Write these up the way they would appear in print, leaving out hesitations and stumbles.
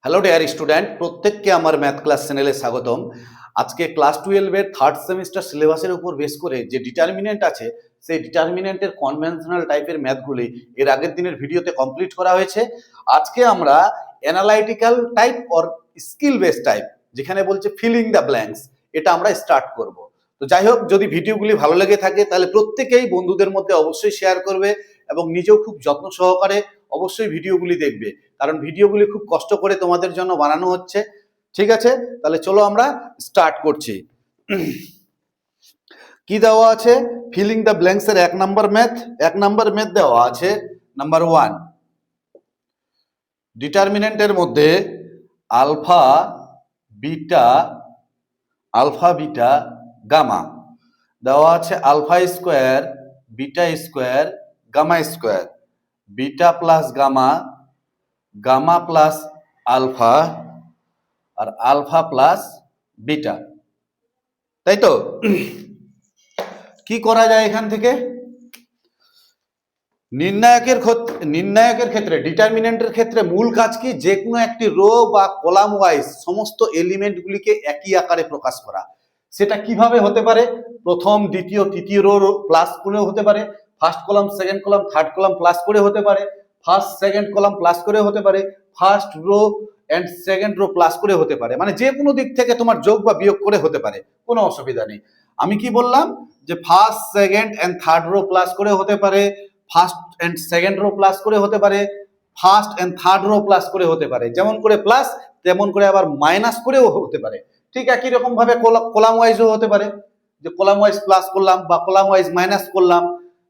Hello dear student, প্রত্যেককে আমার math class চ্যানেলে স্বাগতম। আজকে ক্লাস 12 এর থার্ড সেমিস্টার সিলেবাসের উপর বেস করে যে ডিটারমিনেন্ট আছে, সেই ডিটারমিনেন্টের কনভেনশনাল টাইপের ম্যাথগুলি এর আগের দিনের ভিডিওতে কমপ্লিট করা হয়েছে। আজকে আমরা analytical type or skill base type, যেখানে বলছে ফিলিং দ্য ব্ল্যাঙ্কস, এটা আমরা স্টার্ট করব। তো যাই হোক, যদি ভিডিওগুলি ভালো লেগে থাকে তাহলে প্রত্যেকেই বন্ধুদের মধ্যে অবশ্যই শেয়ার করবে এবং নিজেও খুব যত্ন সহকারে অবশ্যই ভিডিওগুলি দেখবে, কারণ ভিডিওগুলি খুব কষ্ট করে তোমাদের জন্য বানানো হচ্ছে। ঠিক আছে, তাহলে চলো আমরা স্টার্ট করছি। কি দেওয়া আছে? ফিলিং দ্য ব্ল্যাঙ্কস এর এক নাম্বার ম্যাথ দেওয়া আছে। নাম্বার 1, ডিটারমিনেন্টের মধ্যে আলফা বিটা গামা দেওয়া আছে। Alpha square, beta square, gamma square, beta plus gamma, gamma plus alpha, আর আলফা প্লাস বিটা, তাই তো? কি করা যায় এখান থেকে? নির্ণায়কের ক্ষেত্রে, ডিটারমিনেন্টের ক্ষেত্রে মূল কাজ কি? যে কোনো একটি রো বা কলাম ওয়াইজ সমস্ত এলিমেন্টগুলিকে একই আকারে প্রকাশ করা। সেটা কিভাবে হতে পারে? প্রথম, দ্বিতীয়, তৃতীয় রো প্লাস করেও হতে পারে, first column, second column, third column plus করে হতে পারে, ফার্স্ট সেকেন্ড কলাম প্লাস করে হতে পারে, first row and second row plus করে হতে পারে। মানে যে কোনো দিক থেকে তোমার যোগ বা বিয়োগ করে হতে পারে, কোনো অসুবিধা নেই। আমি কি বললাম? যে first second and third row plus করে হতে পারে, first and second row plus করে হতে পারে, first and third row plus করে হতে পারে। যেমন করে প্লাস, তেমন করে আবার মাইনাস করেও হতে পারে। ঠিক একই রকম ভাবে কলাম ওয়াইজও হতে পারে, যে কলাম ওয়াইজ প্লাস করলাম বা কলাম ওয়াইজ মাইনাস করলাম,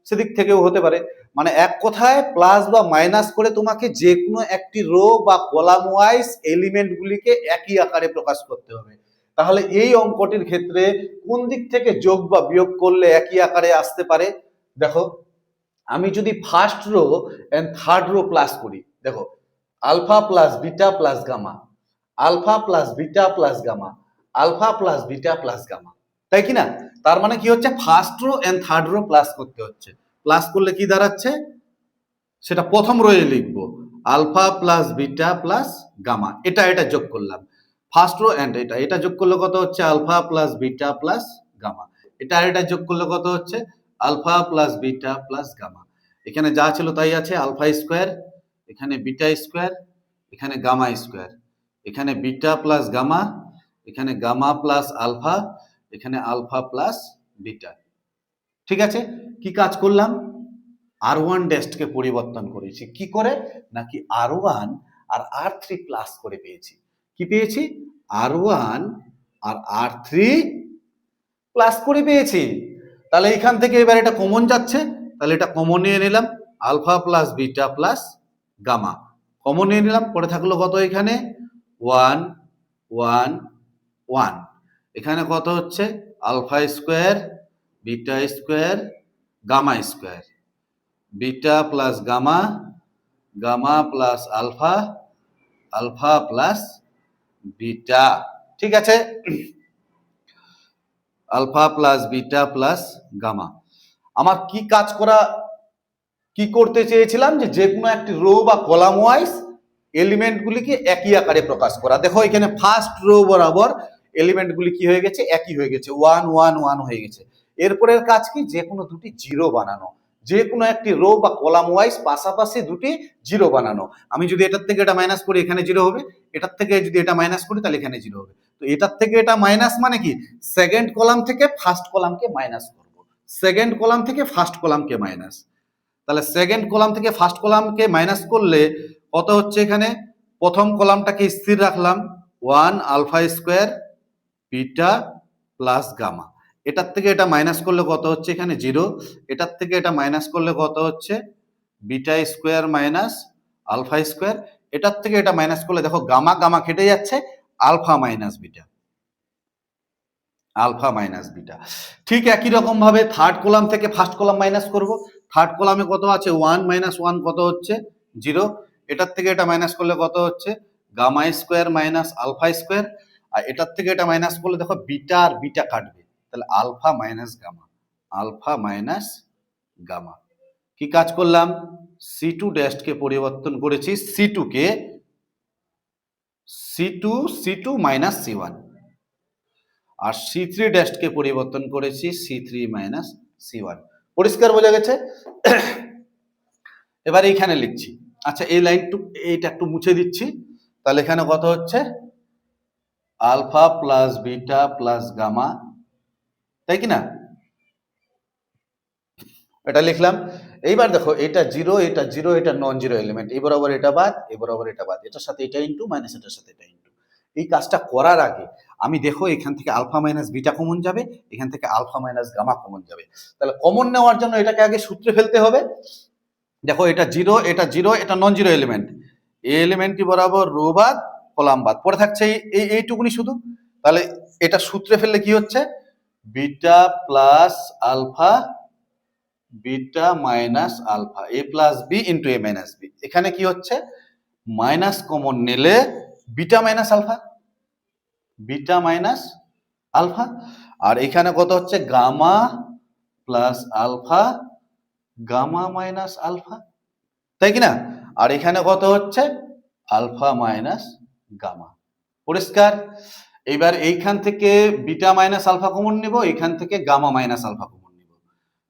সেদিক থেকেও হতে পারে। মানে এক কথায় প্লাস বা মাইনাস করে তোমাকে যে কোনো একটি রো বা কলাম ওয়াইজ এলিমেন্টগুলিকে একই আকারে প্রকাশ করতে হবে। তাহলে এই অঙ্কটির ক্ষেত্রে কোন দিক থেকে যোগ বা বিয়োগ করলে একই আকারে আসতে পারে? দেখো, আমি যদি first row and third row plus করি, দেখো alpha plus beta plus gamma, alpha plus beta plus gamma, alpha plus beta plus gamma, তাই কি না? তার মানে কি হচ্ছে? First row and third row plus করতে হচ্ছে। প্লাস করলে কি দাঁড়াচ্ছে? সেটা প্রথম রোয়ে লিখবো, alpha plus beta plus gamma, এটা যোগ করলাম। ফার্স্ট রো এন্ড এটা যোগ করলে কত হচ্ছে? Alpha plus beta plus gamma. এটা যোগ করলে কত হচ্ছে? Alpha plus beta plus gamma. এখানে যা ছিল তাই আছে, আলফা স্কোয়ার, এখানে বিটা স্কোয়ার, এখানে গামা স্কোয়ার, এখানে বিটা প্লাস গামা, এখানে গামা প্লাস আলফা, এখানে আলফা প্লাস বিটা। ঠিক আছে, কি কাজ করলাম? R1 ড্যাশকে পরিবর্তন করেছি। কি করে? নাকি R1 আর R3 প্লাস করে পেয়েছি। কি পেয়েছি? R1 আর R3 প্লাস করে পেয়েছি। তাহলে এখান থেকে এবার এটা কমন যাচ্ছে, তাহলে এটা কমন নিয়ে নিলাম, alpha plus beta plus gamma common নিয়ে নিলাম। পরে থাকলো কত? এখানে 1 1 1। এখানে কত হচ্ছে? Alpha square, beta square, gamma square, beta plus gamma, gamma plus alpha, alpha plus beta. ঠিক আছে, alpha plus beta plus gamma. আমার কি কাজ করা, কি করতে চেয়েছিলাম? যে কোনো একটি রো বা কলাম ওয়াইজ এলিমেন্টগুলিকে একই আকারে প্রকাশ করা। দেখো এখানে ফার্স্ট রো বরাবর এলিমেন্টগুলি কি হয়ে গেছে? একই হয়ে গেছে, 1 1 1 হয়ে গেছে। এরপরের কাজ কি? যে কোনো দুটি জিরো বানানো, যে কোনো একটি রো বা কলাম ওয়াইজ পাশাপাশি দুটি জিরো বানানো। আমি যদি এটার থেকে এটা মাইনাস করি, এখানে জিরো হবে, এটার থেকে যদি এটা মাইনাস করি তাহলে এখানে জিরো হবে। তো এটার থেকে এটা মাইনাস মানে কি? সেকেন্ড কলাম থেকে ফার্স্ট কলামকে মাইনাস করব, সেকেন্ড কলাম থেকে ফার্স্ট কলামকে মাইনাস। তাহলে সেকেন্ড কলাম থেকে ফার্স্ট কলামকে মাইনাস করলে কত হচ্ছে? এখানে প্রথম কলামটাকে স্থির রাখলাম, 1 alpha square beta plus gamma. এটার থেকে এটা মাইনাস করলে কত হচ্ছে? এখানে 0। এটার থেকে এটা মাইনাস করলে কত হচ্ছে? Beta square minus alpha square. এটার থেকে এটা মাইনাস করলে দেখো গামা গামা কেটে যাচ্ছে, alpha minus beta, alpha minus beta. ঠিক একই রকম ভাবে থার্ড কলাম থেকে ফার্স্ট কলাম মাইনাস করব। থার্ড কলামে কত আছে? 1 মাইনাস 1 কত হচ্ছে? 0। এটার থেকে এটা মাইনাস করলে কত হচ্ছে? Gamma square minus alpha square. আর এটার থেকে এটা মাইনাস করলে দেখো বিটা আর বিটা কাটবে, তাহলে alpha minus gamma, alpha minus gamma. কি কাজ করলাম? C2 ড্যাশকে পরিবর্তন করেছি, C2 কে C2 মাইনাস C1, আর C3 ড্যাশকে পরিবর্তন করেছি C3 মাইনাস C1। পরিষ্কার বোঝা গেছে? এবার এইখানে লিখছি, আচ্ছা এই লাইনটু এইটা একটু মুছে দিচ্ছি, তাহলে এখানে কত হচ্ছে alpha plus beta plus gamma, তাই কি না? এটা লিখলাম। এইবার দেখো এটা জিরো, এটা জিরো, এটা নন জিরো এলিমেন্ট, এই বরাবর এটা বাদ, এই বরাবর এটা বাদ, এটার সাথে এটা ইন্টু মাইনাস এটার সাথে এটা ইন্টু। এই কাজটা করার আগে আমি দেখো এখান থেকে আলফা মাইনাস বিটা কমন যাবে, এখান থেকে আলফা মাইনাস গামা কমন যাবে, তাহলে কমন নেওয়ার জন্য এটাকে আগে সূত্রে ফেলতে হবে। দেখো এটা জিরো, এটা জিরো, এটা নন জিরো এলিমেন্ট, এই এলিমেন্টটি বরাবর রো বাদ কলাম বাদ, পরে থাকছে এইটুকুনি শুধু। তাহলে এটা সূত্রে ফেললে কি হচ্ছে beta plus alpha beta minus alpha A plus B into A minus B. এখানে কি হচ্ছে মাইনাস কমন নিলে beta minus alpha, beta minus alpha, আর এখানে কত হচ্ছে gamma plus alpha gamma minus alpha, তাই কি না? আর এখানে কত হচ্ছে আলফা মাইনাস গামা। পরিষ্কার? এবার এইখান থেকে বিটা মাইনাস আলফা কমন নিব, এখান থেকে গামা মাইনাস আলফা কমন নিব,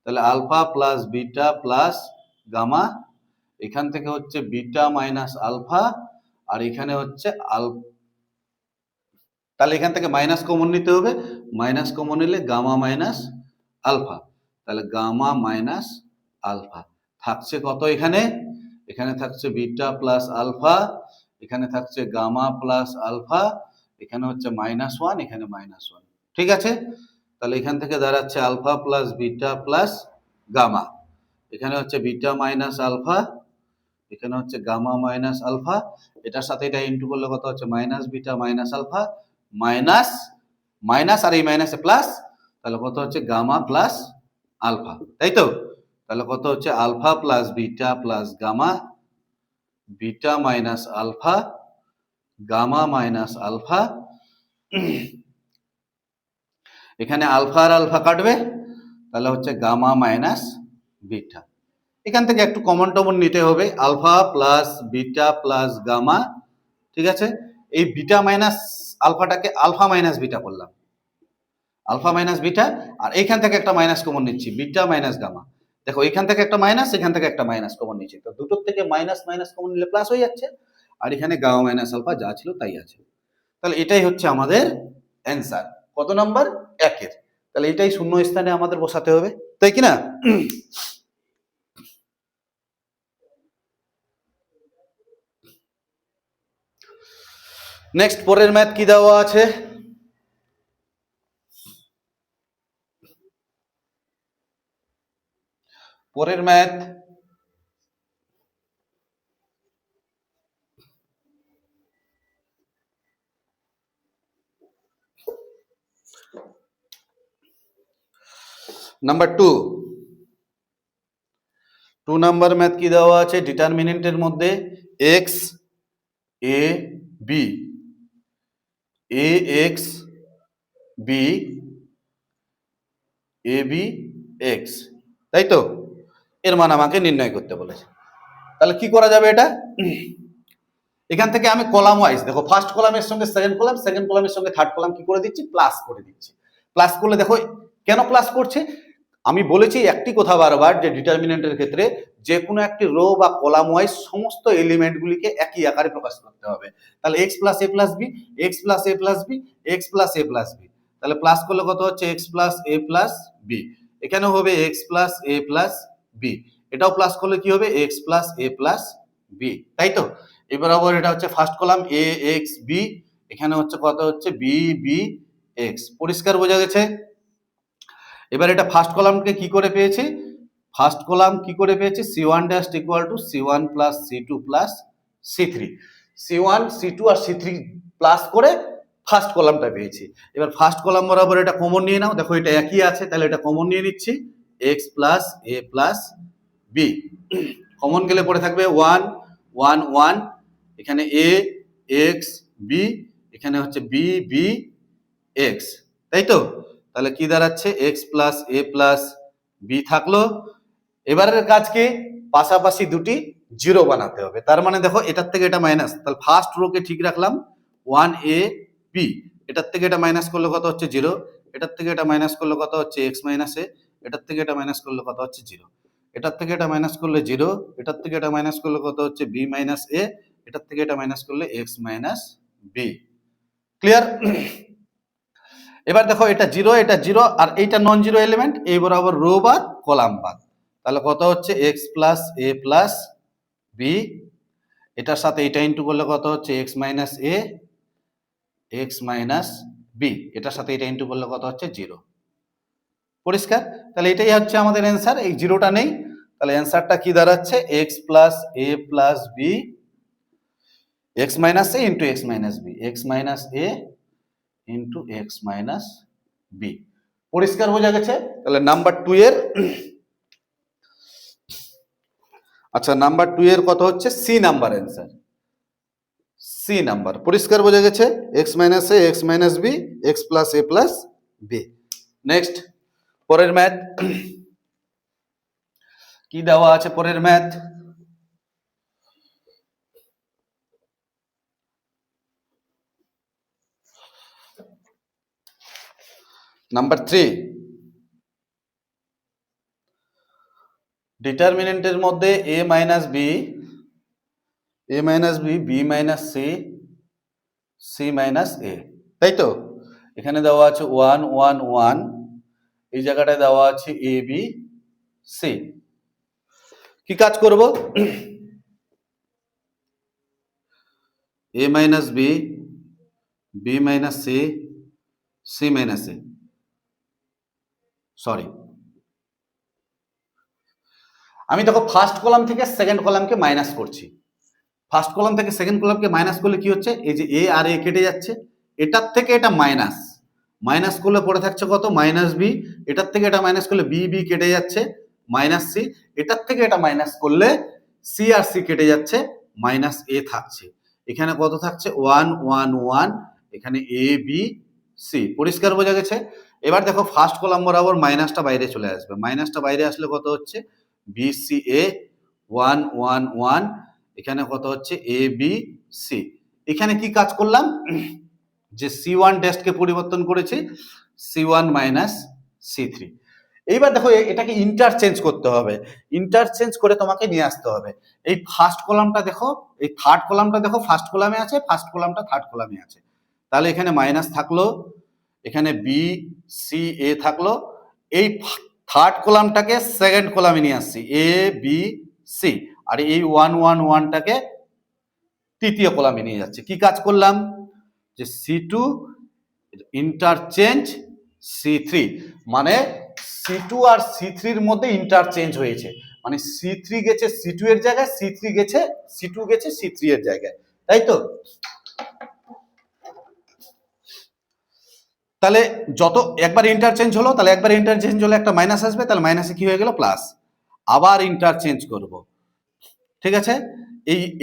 তাহলে alpha plus beta plus gamma, এখান থেকে হচ্ছে বিটা মাইনাস আলফা, আর এখানে হচ্ছে তাহলে এখান থেকে মাইনাস কমন নিতে হবে, মাইনাস কমন নিলে গামা মাইনাস আলফা, তাহলে গামা মাইনাস আলফা থাকছে কত এখানে, এখানে থাকছে বিটা প্লাস আলফা, এখানে থাকছে গামা প্লাস আলফা, এখানে হচ্ছে মাইনাস ওয়ান, এখানে মাইনাস ওয়ান, ঠিক আছে? তাহলে এখান থেকে দাঁড়াচ্ছে alpha plus beta plus gamma, এখানে হচ্ছে বিটা মাইনাস আলফা, এখানে হচ্ছে গামা মাইনাস আলফা, এটার সাথে এটা ইন্টু করলে কত হচ্ছে minus beta minus alpha minus minus, আর এই মাইনাসে প্লাস, তাহলে কত হচ্ছে গামা প্লাস আলফা, তাই তো? তাহলে কত হচ্ছে alpha plus beta plus gamma, beta minus alpha gamma minus alpha, এখানে আলফা আর আলফা কাটবে, তাহলে হচ্ছে গামা মাইনাস বিটা। এখান থেকে একটু কমন টমন নিতে হবে, alpha plus beta plus gamma, ঠিক আছে? এই বিটা মাইনাস আলফাটাকে আলফা মাইনাস বিটা করলাম, আলফা মাইনাস বিটা, আর এইখান থেকে একটা মাইনাস কমন নিচ্ছি বিটা মাইনাস গামা। দেখো এখান থেকে একটা মাইনাস, এখান থেকে একটা মাইনাস কমন নিচ্ছি, তো দুটোর থেকে মাইনাস মাইনাস কমন নিলে প্লাস হয়ে যাচ্ছে, আর এখানে গামা মাইনাস আলফা যা ছিল তাই আছে। তাহলে এটাই হচ্ছে আমাদের অ্যান্সার, কত নাম্বার? 1-এর। তাহলে এটাই শূন্য স্থানে আমাদের বসাতে হবে, তাই কি না? নেক্সট পরের ম্যাথ কি দেওয়া আছে? পরের ম্যাথ নাম্বার 2 নাম্বার ম্যাথ কি দেওয়া আছে? ডিটারমিনেন্টের মধ্যে x A B, A x B, A B x, তাই তো? এর মান আমাকে নির্ণয় করতে বলেছে। তাহলে কি করা যাবে এটা? এখান থেকে আমি কলাম ওয়াইজ, দেখো ফার্স্ট কলামের সঙ্গে সেকেন্ড কলাম, সেকেন্ড কলামের সঙ্গে থার্ড কলাম কি করে দিচ্ছি? প্লাস করে দিচ্ছি। প্লাস করলে দেখো কেন প্লাস করছে, আমি বলেছি একটি কথা বারবার যে ডিটারমিনেন্টের ক্ষেত্রে যে কোনো একটি রো বা কলাম ওয়াইজ সমস্ত এলিমেন্টগুলিকে একই আকারে প্রকাশ করতে হবে। তাহলে এক্স প্লাস এ প্লাস বি, এক্স প্লাস এ প্লাস বি, এক্স প্লাস এ প্লাস বি, তাহলে প্লাস করলে কত হচ্ছে এক্স প্লাস এ প্লাস বি, এখানেও হবে এক্স প্লাস এ প্লাস বি, এটাও প্লাস করলে কি হবে এক্স প্লাস এ প্লাস বি, তাই তো? এবার আবার এটা হচ্ছে ফার্স্ট কলাম এ এক্স বি, এখানে হচ্ছে কত হচ্ছে বি বি এক্স। পরিষ্কার বোঝা গেছে? এবার এটা ফার্স্ট কলামকে কি করে পেয়েছি? ফার্স্ট কলাম কি করে পেয়েছি? c1 dash equal to c1 plus c2 plus c3, c1 c2 আর c3 প্লাস করে ফার্স্ট কলামটা পেয়েছি। এবার ফার্স্ট কলাম বরাবর এটা কমন নিয়ে নাও, দেখো এটা একই আছে, তাহলে এটা কমন নিয়ে নিচ্ছি, x plus a plus b, common গেলে পড়ে থাকবে 1 1 1, এখানে a x b, এখানে হচ্ছে b b x, তাই তো? তাহলে কি দাঁড়াচ্ছে x plus a plus b থাকলো। এবারের কাজ কি? পাশাপাশি দুটি জিরো বানাতে হবে, তার মানে দেখো এটার থেকে এটা মাইনাস, তাহলে ফার্স্ট রোকে ঠিক রাখলাম, ওয়ান এ বি, এটার থেকে এটা মাইনাস করলে কত হচ্ছে 0, এটার থেকে এটা মাইনাস করলে কত হচ্ছে এক্স মাইনাস এ, এটার থেকে এটা মাইনাস করলে কত হচ্ছে 0, এটার থেকে এটা মাইনাস করলে 0, এটার থেকে এটা মাইনাস করলে কত হচ্ছে বি মাইনাস এ, এটার থেকে এটা মাইনাস করলে এক্স মাইনাস বি। ক্লিয়ার? এবার দেখো এটা 0, এটা 0, আর এইটা নন জিরো এলিমেন্ট, এই বরাবর রো বাদ কলাম বাদ, তাহলে কত হচ্ছে এক্স প্লাস এ প্লাস বি, এটার সাথে এটা ইন্টু করলে কত হচ্ছে x minus A X minus B, এটার সাথে এটা ইন্টু করলে কত হচ্ছে 0। পরিষ্কার? তাহলে এটাই হচ্ছে আমাদের অ্যান্সার, এই জিরোটা নেই, তাহলে অ্যান্সারটা কি দাঁড়াচ্ছে X plus A plus B X minus A into X minus B, X minus A into X minus B. পরিষ্কার বোঝা গেছে? তাহলে নাম্বার 2 এর, আচ্ছা নাম্বার 2 এর কত হচ্ছে C number answer, C number. পরিষ্কার বোঝা গেছে? X minus A X minus B x plus A plus B. Next পরের ম্যাথ কি দেওয়া আছে? পরের ম্যাথ নাম্বার 3, ডিটারমিনেন্টের মধ্যে A minus B B minus C C minus A, তাই তো? এখানে দেওয়া আছে 1 1 1, এই জায়গাটায় দেওয়া আছে এ বি সি। কি কাজ করব? A minus B minus C C minus A, sorry আমি দেখো ফার্স্ট কলাম থেকে সেকেন্ড কলামকে মাইনাস করছি। ফার্স্ট কলাম থেকে সেকেন্ড কলামকে মাইনাস করলে কি হচ্ছে, এই যে এ আর এ কেটে যাচ্ছে, এটার থেকে এটা মাইনাস, মাইনাস করলে পড়ে থাকছে কত মাইনাস বি, এটার থেকে এটা মাইনাস করলে বি বি কেটে যাচ্ছে মাইনাস সি, এটার থেকে এটা মাইনাস করলে সি আর সি কেটে যাচ্ছে মাইনাস এ থাকছে, এখানে কত থাকছে 1 1 1, এখানে এ বি সি। পরিষ্কার বোঝা গেছে? এবার দেখো ফার্স্ট কলাম বরাবর মাইনাসটা বাইরে চলে আসবে, মাইনাসটা বাইরে আসলে কত হচ্ছে বি সি এ 1 1 1, এখানে কত হচ্ছে এ বি সি। এখানে কি কাজ করলাম, যে C1 ড্যাশকে পরিবর্তন করেছি C1 মাইনাস C3। এইবার দেখো এটাকে ইন্টারচেঞ্জ করতে হবে, ইন্টারচেঞ্জ করে তোমাকে নিয়ে আসতে হবে। এই ফার্স্ট কলামটা দেখো, এই থার্ড কলামটা দেখো ফার্স্ট কলামে আছে, ফার্স্ট কলামটা থার্ড কলামে আছে, তাহলে এখানে মাইনাস থাকলো, এখানে বি সি এ থাকলো, এই থার্ড কলামটাকে সেকেন্ড কলামে নিয়ে আসছি এ বি সি, আর এই 1 1 1টাকে তৃতীয় কলামে নিয়ে যাচ্ছে। কি কাজ করলাম, যে C2 ইন্টারচেঞ্জ C3, মানে C2 আর C3 এর মধ্যে ইন্টারচেঞ্জ হয়েছে, মানে C3 গেছে C2 এর জায়গায়, C2 গেছে C3 এর জায়গায়, তাই তো? তাহলে যত একবার ইন্টারচেঞ্জ হলো, তাহলে একবার ইন্টারচেঞ্জ হলে একটা মাইনাস আসবে, তাহলে মাইনাসে কি হয়ে গেল প্লাস, আবার ইন্টারচেঞ্জ করব, ঠিক আছে?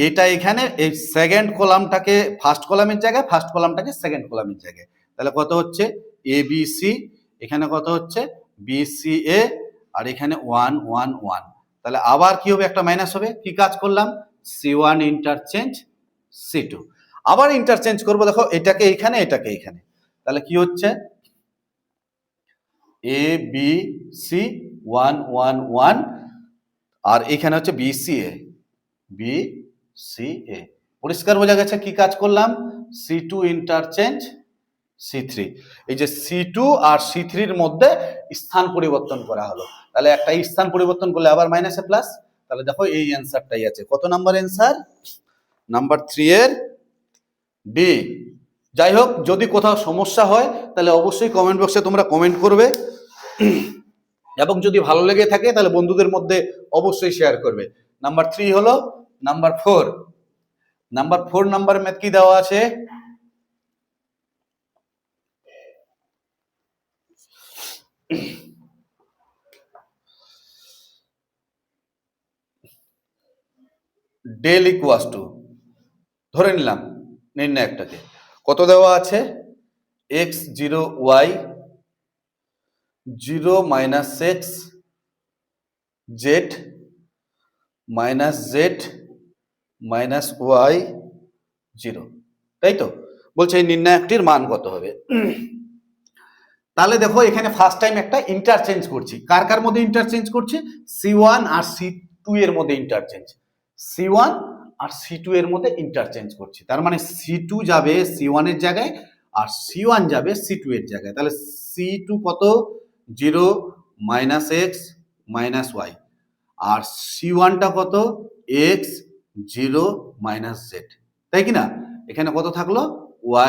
এটা এখানে এই সেকেন্ড কলামটাকে ফার্স্ট কলামের জায়গায়, ফার্স্ট কলামটাকে সেকেন্ড কলামের জায়গায়, তাহলে কত হচ্ছে এ বি সি, এখানে কত হচ্ছে বি সি এ, আর এখানে 1 1 1, তাহলে আবার কি হবে একটা মাইনাস হবে। কি কাজ করলাম, C1 ইন্টারচেঞ্জ C2, আবার ইন্টারচেঞ্জ করব, দেখো এটাকে এখানে এটাকে এখানে, তাহলে কি হচ্ছে এ বি সি 1 1 1, আর এখানে হচ্ছে B C A B C এ। পরিষ্কার বোঝা গেছে কি কাজ করলাম, C2 ইন্টারচেঞ্জ C3, এই যে C2 আর C3 এর মধ্যে স্থান পরিবর্তন করা হলো, তাহলে একটা স্থান পরিবর্তন করলে আবার মাইনাসে প্লাস, তাহলে দেখো এই অ্যান্সারটাই আছে। কত নাম্বার অ্যান্সার? নাম্বার 3 এর ডি। যাই হোক, যদি কোথাও সমস্যা হয় তাহলে অবশ্যই কমেন্ট বক্সে তোমরা কমেন্ট করবে, এবং যদি ভালো লেগে থাকে তাহলে বন্ধুদের মধ্যে অবশ্যই শেয়ার করবে। নাম্বার 3 হলো নাম্বার 4, নাম্বার 4 নাম্বার ম্যাথ কি দেওয়া আছে, ডেল ইকুয়াস টু, ধরে নিলাম নির্ণায়কটাকে, কত দেওয়া আছে x 0 y 0 minus x z minus z minus y 0, তাই তো? বলছে এই নির্ণায়কটির মান কত হবে। তাহলে দেখো এখানে ফার্স্ট টাইম একটা ইন্টারচেঞ্জ করছি, কার কার মধ্যে ইন্টারচেঞ্জ করছি, C1 আর C2 এর মধ্যে ইন্টারচেঞ্জ, C1 আর C2 এর মধ্যে ইন্টারচেঞ্জ করছি। তার মানে C2 যাবে C1 এর জায়গায় আর C1 যাবে C2 এর জায়গায়। তাহলে C2 কত, 0 -x -y, আর C1 টা কত, x 0 - z, তাই কি না? এখানে কত থাকলো,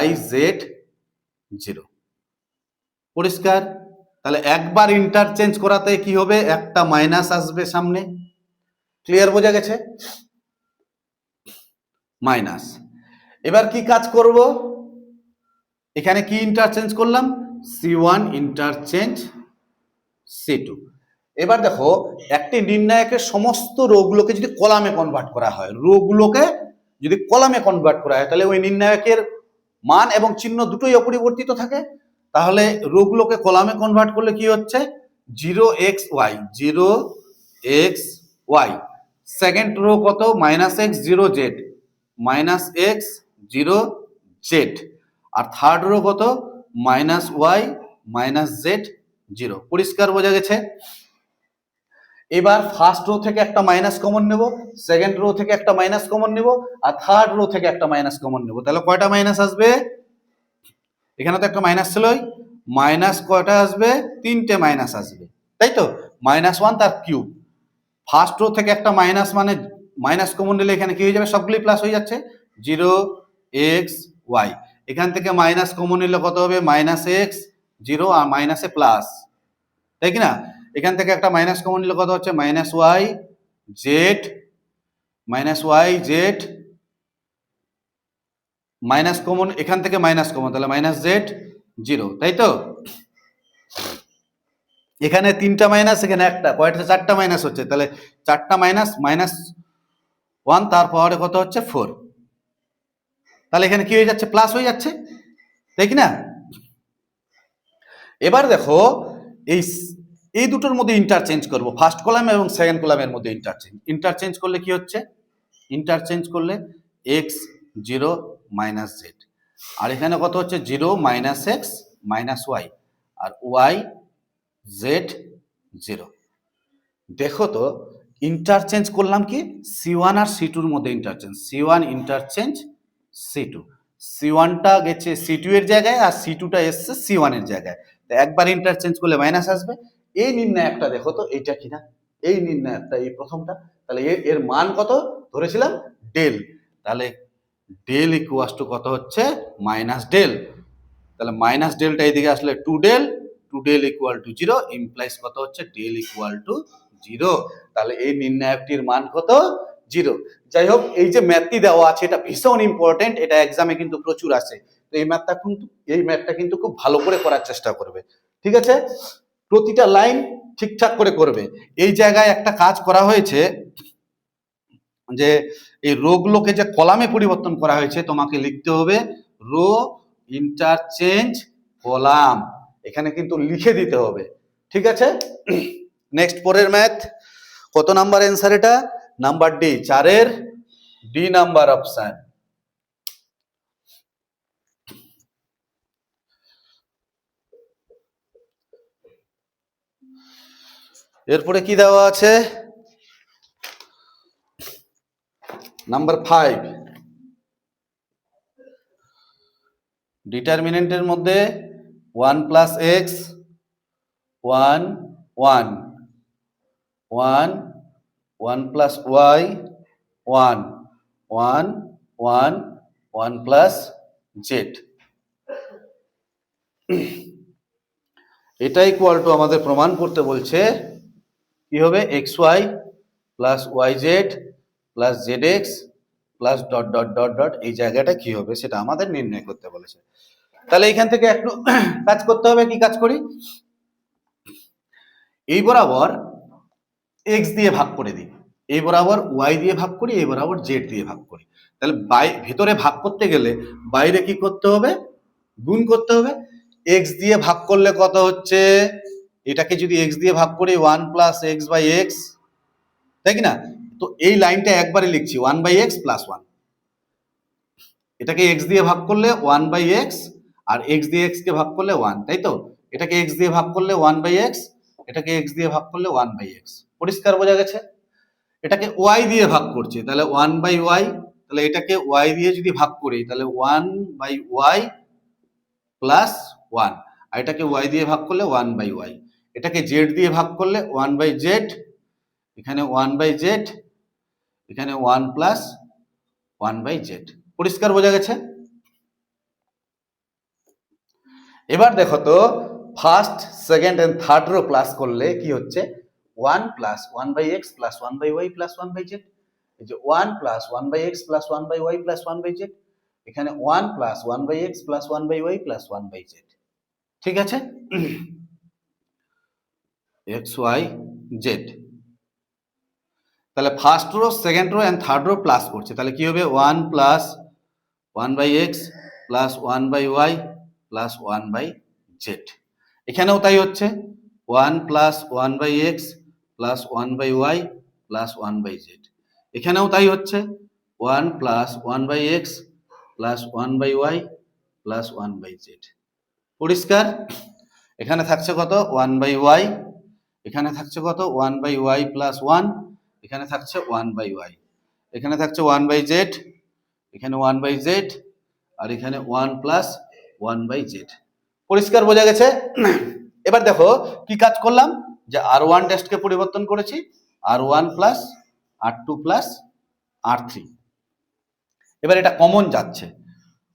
y z 0। পরিষ্কার? তাহলে একবার ইন্টারচেঞ্জ করাতে কি হবে, একটা মাইনাস আসবে সামনে। ক্লিয়ার, বোঝা গেছে? মাইনাস। এবার কি কাজ করব, এখানে কি ইন্টারচেঞ্জ করলাম, C1 ইন্টারচেঞ্জ C2। এবার দেখো একটি নির্ণায়কের সমস্ত রোগুলোকে যদি কলামে কনভার্ট করা হয়, রোগুলোকে যদি কলামে কনভার্ট করা হয়, তাহলে ওই নির্ণায়কের মান এবং চিহ্ন দুটোই অপরিবর্তিত থাকে। তাহলে রোগুলোকে কলামে কনভার্ট করলে কি হচ্ছে, 0xy 0xy, সেকেন্ড রো কত, -x 0z -x 0z, আর থার্ড রো কত, -y -z 0। পরিষ্কার, বোঝা গেছে? এবার ফার্স্ট রো থেকে একটা মাইনাস কমন নেব, সেকেন্ড রো থেকে একটা মাইনাস কমন নেব, আর থার্ড রো থেকে একটা মাইনাস কমন নেব। তাহলে কয়টা মাইনাস আসবে, এখানে তো একটা মাইনাস ছিল, মাইনাস কয়টা আসবে, তিনটে মাইনাস আসবে, তাই তো, -1 তার কিউব। ফার্স্ট রো থেকে একটা মাইনাস মানে মাইনাস কমন নিলে এখানে কি হয়ে যাবে, সবগুলি প্লাস হয়ে যাচ্ছে, 0xy। এখান থেকে মাইনাস কমন নিলে কত হবে, -x 0 আর মাইনাসে প্লাস, তাই কি না? এখান থেকে একটা মাইনাস কমন নিলে কত হচ্ছে, -y z মাইনাস কমন, এখান থেকে মাইনাস কমন, তাহলে -z 0, তাই তো? এখানে তিনটা মাইনাস, এখানে একটা, কয়টা, চারটা মাইনাস হচ্ছে, তাহলে চারটা মাইনাস, -1 তারপরে কত হচ্ছে 4। তাহলে এখানে কি হয়ে যাচ্ছে, প্লাস হয়ে যাচ্ছে, তাই কি না? এবার দেখো এই দুটোর মধ্যে ইন্টারচেঞ্জ করব, ফার্স্ট কলাম এবং সেকেন্ড কলামের মধ্যে ইন্টারচেঞ্জ করলে কি হচ্ছে, ইন্টারচেঞ্জ করলে x 0 - z, আর এখানে কত হচ্ছে, 0 -x -y, আর y z 0। দেখো তো ইন্টারচেঞ্জ করলাম কি, C1 আর C2 এর মধ্যে interchange, C1 interchange C2, C1 টা গেছে C2 এর জায়গায় আর C2 টা এসছে C1 এর জায়গায়। তো একবার ইন্টারচেঞ্জ করলে মাইনাস আসবে। এই নির্ণায়কটা দেখো তো, এইটা কিনা, এই নির্ণায়কটা, এই প্রথমটা, তাহলে এর মান কত ধরেছিলাম, ডেল। তাহলে ডেল ইকুয়াস টু কত হচ্ছে, -ডেল। তাহলে মাইনাস ডেলটা এইদিকে আসলে 2 ডেল ইকুয়াল টু 0 ইমপ্লাইজ কত হচ্ছে, ডেল ইকুয়াল টু 0। তাহলে এই নির্ণায়কটির মান কত, 0। যাই হোক, এই যে ম্যাথটি দেওয়া আছে এটা ভীষণ ইম্পর্টেন্ট, এটা এক্সামে কিন্তু প্রচুর আসে। তো এই ম্যাথটা কিন্তু খুব ভালো করে করার চেষ্টা করবে, ঠিক আছে? প্রতিটা লাইন ঠিকঠাক করে করবে। এই জায়গায় একটা কাজ করা হয়েছে যে এই রোগুলোকে যে কলামে পরিবর্তন করা হয়েছে, তোমাকে লিখতে হবে রো ইন্টারচেঞ্জ কলাম, এখানে কিন্তু লিখে দিতে হবে, ঠিক আছে? নেক্সট পরের ম্যাথ, কত নাম্বার অ্যান্সার এটা, নাম্বার ডি, 4-এর ডি নাম্বার অপশন। এরপরে কি দেওয়া আছে, নাম্বার 5, ডিটারমিনেন্টের মধ্যে 1 + x 1 1 1 1 + y 1 1 1 1 + z, এটা ইকুয়াল টু আমাদের প্রমাণ করতে বলছে কি হবে, xy + yz + zx +... এই জায়গাটা কি হবে সেটা আমাদের নির্ণয় করতে বলেছে। তাহলে এখান থেকে একটু কাজ করতে হবে, কি কাজ করি, এই বরাবর x দিয়ে ভাগ করে দিই, এই বরাবর y দিয়ে ভাগ করি, এই বরাবর z দিয়ে ভাগ করি। তাহলে ভিতরে ভাগ করতে গেলে বাইরে কি করতে হবে, গুণ করতে হবে। x দিয়ে ভাগ করলে কত হচ্ছে, এটাকে যদি x দিয়ে ভাগ করি 1 + x/x, তাই কি না? তো এই লাইনটা একবারে লিখছি 1/x + 1, এটাকে এক্স দিয়ে ভাগ করলে 1/x, আর এক্স দিয়ে এক্স কে ভাগ করলে 1, তাই তো? এটাকে এক্স দিয়ে ভাগ করলে 1/x, এটাকে এক্স দিয়ে ভাগ করলে 1/x। পরিষ্কার বোঝা গেছে? এটাকে ওয়াই দিয়ে ভাগ করছে, তাহলে 1/y, তাহলে এটাকে ওয়াই দিয়ে যদি ভাগ করি তাহলে 1/y প্লাস 1, আর এটাকে ওয়াই দিয়ে ভাগ করলে 1/y। এটাকে জেড দিয়ে ভাগ করলে 1/z, এখানে 1/z, এখানে 1 প্লাস 1/z। পরিষ্কার বোঝা গেছে? এবার দেখো তো first, second and third row plus করলে কি হচ্ছে? 1 plus 1/x plus 1/y plus 1/z। এই যে 1 plus 1/x plus 1/y plus 1/z, এখানে 1 plus 1/x plus 1/y plus 1/z। ঠিক আছে? x y z। তাহলে first row, second row and third row plus করছে, তাহলে কি হবে? 1 plus 1/x plus 1/y plus 1/z। এখানেও তাই হচ্ছে, 1 plus 1/x plus 1/y plus 1/z। এখানেও তাই হচ্ছে, 1 plus 1/x plus 1/y plus 1/z। পরিষ্কার? এখানে থাকছে কত? 1/y, এখানে থাকছে কত? 1/y প্লাস 1, এখানে থাকছে 1/y, এখানে থাকছে 1/z, এখানে 1/z, আর এখানে 1 প্লাস 1/z। পরিষ্কার বোঝা গেছে? এবার দেখো কি কাজ করলাম, যে r1 কে পরিবর্তন করেছি r1 plus r2 plus r3। এবার এটা কমন যাচ্ছে,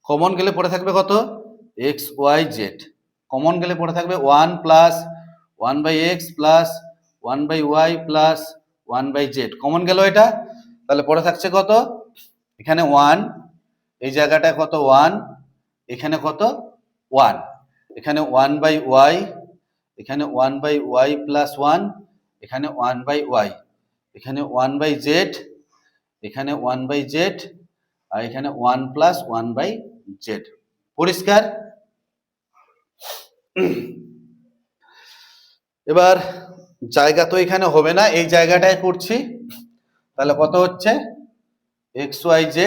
কমন গেলে পড়ে থাকবে কত? x y z। কমন গেলে পড়ে থাকবে 1 plus 1/x plus 1/y plus 1/z। Common গেল এটা, তাহলে পড়ে থাকছে কত? এখানে 1, এই জায়গাটায় কত? 1, এখানে কত? 1, এখানে 1/y, এখানে 1/y প্লাস 1, এখানে 1/y, এখানে 1/z, এখানে 1/z, আর এখানে 1 প্লাস 1/z। পরিষ্কার? এবার জায়গা তো এখানে হবে না, এই জায়গাটায় করছি, তাহলে কত হচ্ছে? x y z,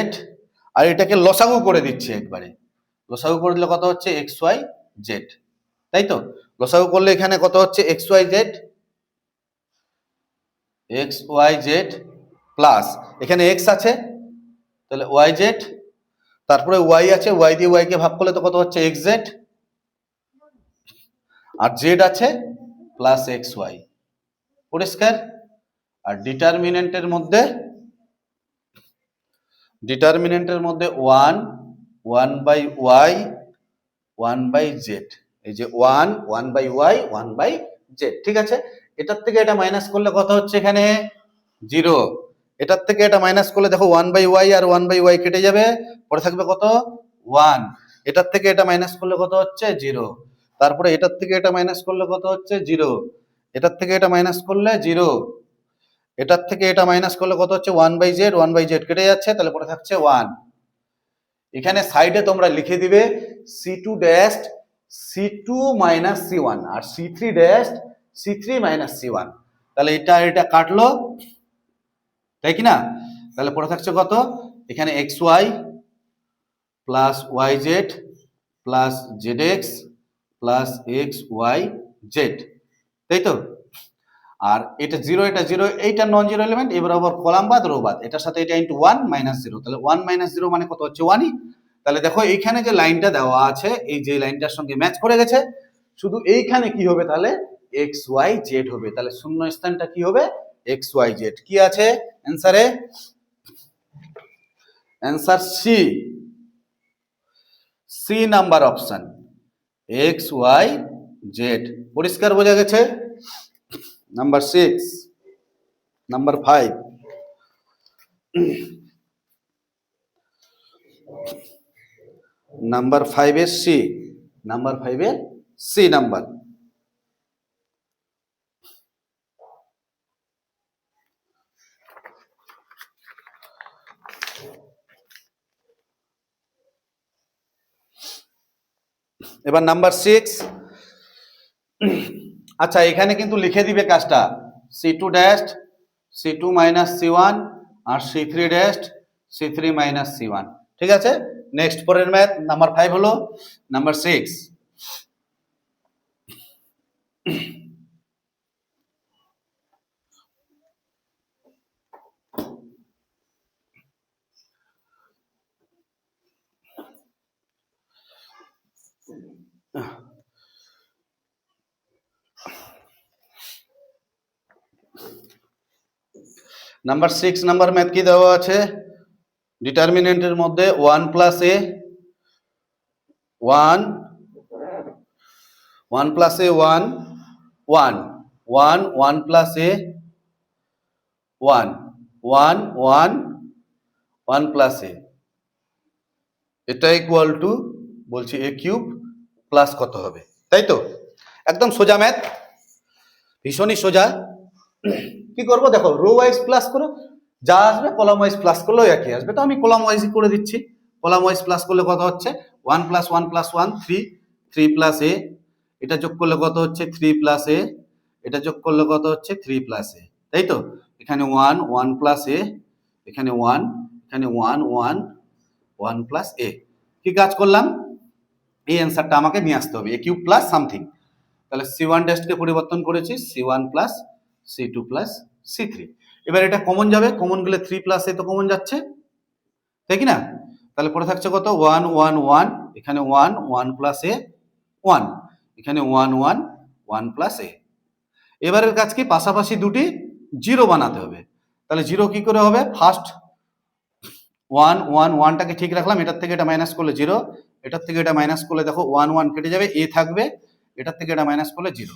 আর এটাকে লসাগু করে দিচ্ছি একবারে। লসাগু করে দিলে কত হচ্ছে? x y z, তাই তো? লসাগু করলে এখানে কত হচ্ছে? x y z, x y z plus এখানে x আছে, তাহলে y z, তারপরে y আছে, y দিয়ে y কে ভাগ করলে তো কত হচ্ছে? x z, আর z আছে প্লাস x y। পরিষ্কার? আর ডিটারমিনেন্টের মধ্যে 1 1/y 1/z, এই যে 1 1/y 1/z। ঠিক আছে? এটার থেকে এটা মাইনাস করলে কত হচ্ছে? এখানে 0। এটার থেকে এটা মাইনাস করলে দেখো 1/y আর 1/y কেটে যাবে, পরে থাকবে কত? 1। এটার থেকে এটা মাইনাস করলে কত হচ্ছে? 0। তারপরে এটার থেকে এটা মাইনাস করলে কত হচ্ছে? 0। এটার থেকে এটা মাইনাস করলে 0। এটার থেকে এটা মাইনাস করলে কত হচ্ছে? 1/z, 1/z কেটে যাচ্ছে, তাহলে পরে থাকছে 1। এখানে সাইডে তোমরা লিখে দিবে c2 dash c2 minus c1 আর c3 dash c3 minus c1। তাহলে এটা এটা কাটলো, তাই কি না? তাহলে পরে থাকছে কত? এখানে xy plus yz plus zx plus xyz, তাই তো? আর এটা 0, এটা 0, এইটা নন জিরো এলিমেন্ট। এবার আবার কলাম বাদ রো বাদ, এটার সাথে এটা ইনটু 1 মাইনাস 0, তাহলে 1 মাইনাস 0 মানে কত হচ্ছে? 1ই। তাহলে দেখো এইখানে যে লাইনটা দেওয়া আছে, এই যে লাইনটার সঙ্গে ম্যাচ করে গেছে, শুধু এইখানে কি হবে? তাহলে x y z হবে। তাহলে শূন্য স্থানটা কি হবে? x y z। কি আছে অ্যানসারে? Answer C, C number option, x y z। পরিষ্কার বোঝা গেছে? নাম্বার 6, নাম্বার 5, নাম্বার 5 এর সি, নাম্বার 5 এর সি নাম্বার। এবার নাম্বার 6, আচ্ছা এখানে কিন্তু লিখে দিবে কাজটা, c2 dash c2 minus c1 আর c3 dash c3 minus c1। ঠিক আছে? নেক্সট পরের ম্যাথ নাম্বার 5 হলো নাম্বার 6। নাম্বার 6 নাম্বার ম্যাথ কি দেওয়া আছে? ডিটারমিনেন্টের মধ্যে 1 প্লাস এ 1 1 প্লাস এ 1 1 1 1 প্লাস এ 1 1 1 1 প্লাস এ, এটা ইকুয়াল টু বলছি এ কিউব প্লাস কত হবে, তাই তো? একদম সোজা ম্যাথ, ভীষণই সোজা। কি করবো দেখো, রো ওয়াইজ প্লাস করো, যা আসবে কলাম ওয়াইজ প্লাস করলেও একই আসবে, তো আমি কলাম ওয়াইজই করে দিচ্ছি। কলাম ওয়াইজ প্লাস করলে কত হচ্ছে 1 প্লাস 1 প্লাস 1 3 3 প্লাস এ, এটা যোগ করলে কত হচ্ছে 3 প্লাস এ, এটা যোগ করলে কত হচ্ছে 3 প্লাস এ, তাই তো? এখানে 1 1 প্লাস এ, এখানে 1 এখানে 1 1 1 প্লাস এ। কি কাজ করলাম, এই অ্যান্সারটা আমাকে নিয়ে আসতে হবে এ কিউব প্লাস সামথিং। তাহলে c1 ড্যাশকে পরিবর্তন করেছি c1 plus c2 plus c3। এবার এটা কমন যাবে, কমন গেলে 3 প্লাস এ তো কমন যাচ্ছে, তাই কি না? তাহলে পড়ে থাকছে কত 1 1 1, এখানে 1 1 প্লাস এ 1, এখানে 1 1 1 প্লাস এ। এবারের কাজ কি, পাশাপাশি দুটি জিরো বানাতে হবে। তাহলে জিরো কি করে হবে, ফার্স্ট 1 1 1টাকে ঠিক রাখলাম, এটার থেকে এটা মাইনাস করলে 0, এটার থেকে এটা মাইনাস করলে দেখো 1 1 কেটে যাবে, এ থাকবে, এটার থেকে এটা মাইনাস করলে 0,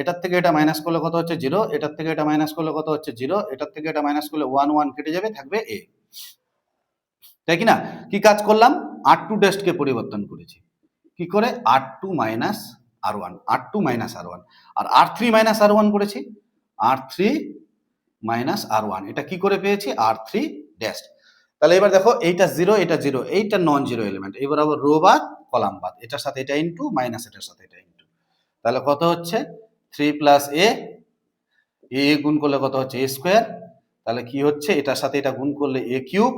এটার থেকে এটা মাইনাস করলে কত হচ্ছে 0, এটার থেকে এটা মাইনাস করলে কত হচ্ছে 0, এটার থেকে এটা মাইনাস করলে 1 1 কেটে যাবে, থাকবে এ, তাই কি না? কি কাজ করলাম, r2 ড্যাশকে পরিবর্তন করেছি কি করে, r2 minus r1, r2 minus r1, আর r3 মাইনাস r1 করেছি, r3 মাইনাস r1, এটা কি করে পেয়েছি r3 ড্যাশ। তাহলে এবার দেখো এইটা 0 এটা 0, এইটা নন জিরো এলিমেন্ট, এবার আবার রো বাদ কলাম বাদ, এটার সাথে এটা ইনটু মাইনাস এটার সাথে এটা ইনটু, তাহলে কত হচ্ছে 3 প্লাস এ, এ গুণ করলে কত হচ্ছে এ স্কোয়ার, তাহলে কি হচ্ছে এটার সাথে এটা গুণ করলে এ কিউব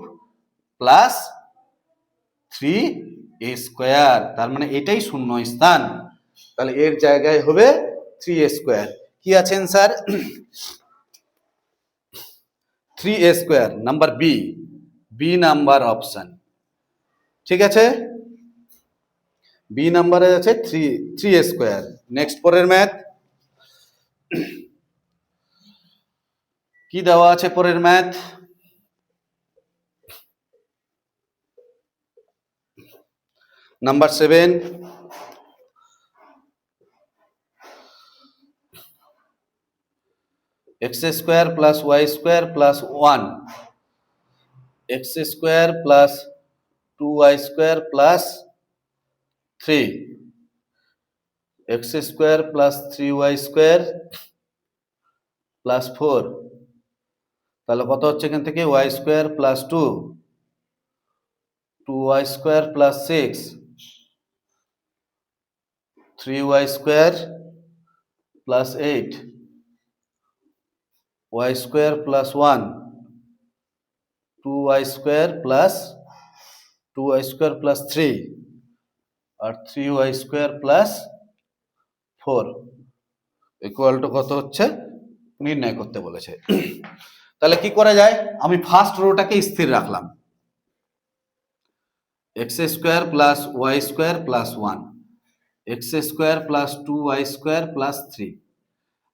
প্লাস 3 এ স্কোয়ার, তার মানে এটাই শূন্য স্থান, তাহলে এর জায়গায় হবে 3 এ স্কোয়ার। কি আছে answer 3 A square, number B, B number option, ঠিক আছে? বি নাম্বারে আছে 3 এ স্কোয়ার। নেক্সট পরের ম্যাথ কি দেওয়া আছে, পরের math number 7, X square plus Y square plus 1, x square plus 2y square plus 3, X square plus 3y square plus 4, তাহলে কত হচ্ছে এখান থেকে y square plus 2, 2y square plus 6, 3y square plus 8, y square plus 1, 2y square plus 2y square plus 3 আর 3y square plus 4 equal to কত হচ্ছে নির্ণয় করতে বলেছে। তাহলে কি করা যায়, আমি ফার্স্ট রোটাকে স্থির রাখলাম, x square plus Y square plus 1, x square plus 2y square plus 3,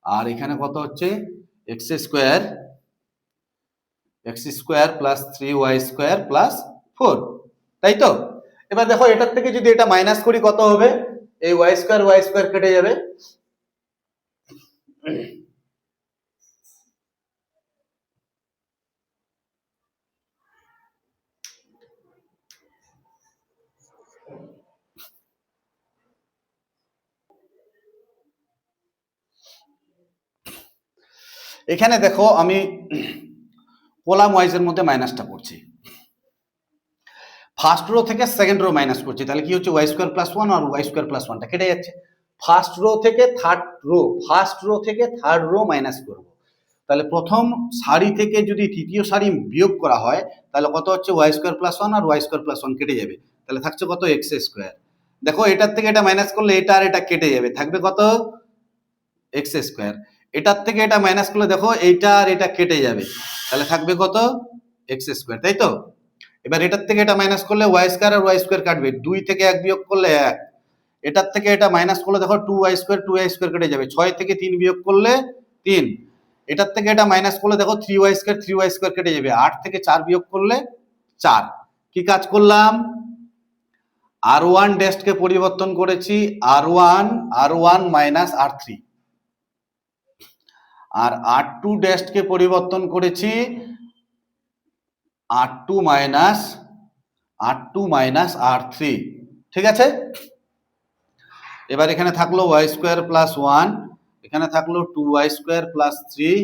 আর এখানে কত হচ্ছে x square plus 3y square plus 4, তাই তো? এবার দেখো এটার থেকে যদি এটা মাইনাস করি কত হবে, এই y স্কোয়ার কেটে যাবে, এখানে দেখো আমি কলাম ওয়াইজের মধ্যে মাইনাসটা করছি, ফার্স্ট রো থেকে সেকেন্ড রো মাইনাস করছি, তাহলে কি হচ্ছে ওয়াই স্কোয়ার প্লাস 1 আর ওয়াই স্কোয়ার প্লাস 1টা কেটে যাচ্ছে, ফার্স্ট রো থেকে থার্ড রো মাইনাস করব, তাহলে প্রথম সারি থেকে যদি তৃতীয় সারি বিয়োগ করা হয় তাহলে কত হচ্ছে ওয়াই স্কোয়ার প্লাস ওয়ান, আর ওয়াই স্কোয়ার প্লাস ওয়ান কেটে যাবে, তাহলে থাকছে কত এক্স স্কোয়ার। দেখো এটার থেকে এটা মাইনাস করলে এটা আর এটা কেটে যাবে, থাকবে কত এক্স স্কোয়ার। এটার থেকে এটা মাইনাস করলে দেখো এইটা আর এটা কেটে যাবে, তাহলে থাকবে কত এক্স স্কোয়ার, তাই তো। এবার এটার থেকে এটা মাইনাস করলে ওয়াই স্কোয়ার আর ওয়াই স্কোয়ার কাটবে, 2 থেকে 1 বিয়োগ করলে 1, এটার থেকে এটা মাইনাস করলে দেখো 2y স্কোয়ার কেটে যাবে, 6 থেকে 3 বিয়োগ করলে 3, এটার থেকে এটা মাইনাস করলে দেখো 3y স্কোয়ার কেটে যাবে, 8 থেকে 4 বিয়োগ করলে 4। কি কাজ করলাম, r1 ড্যাশকে পরিবর্তন করেছি r1 মাইনাস r3, আর r2 ড্যাশকে পরিবর্তন করেছি r2 মাইনাস r3, ঠিক আছে। এবার এখানে থাকলো ওয়াই স্কোয়ার প্লাস 1, এখানে থাকলো 2y স্কোয়ার প্লাস 3,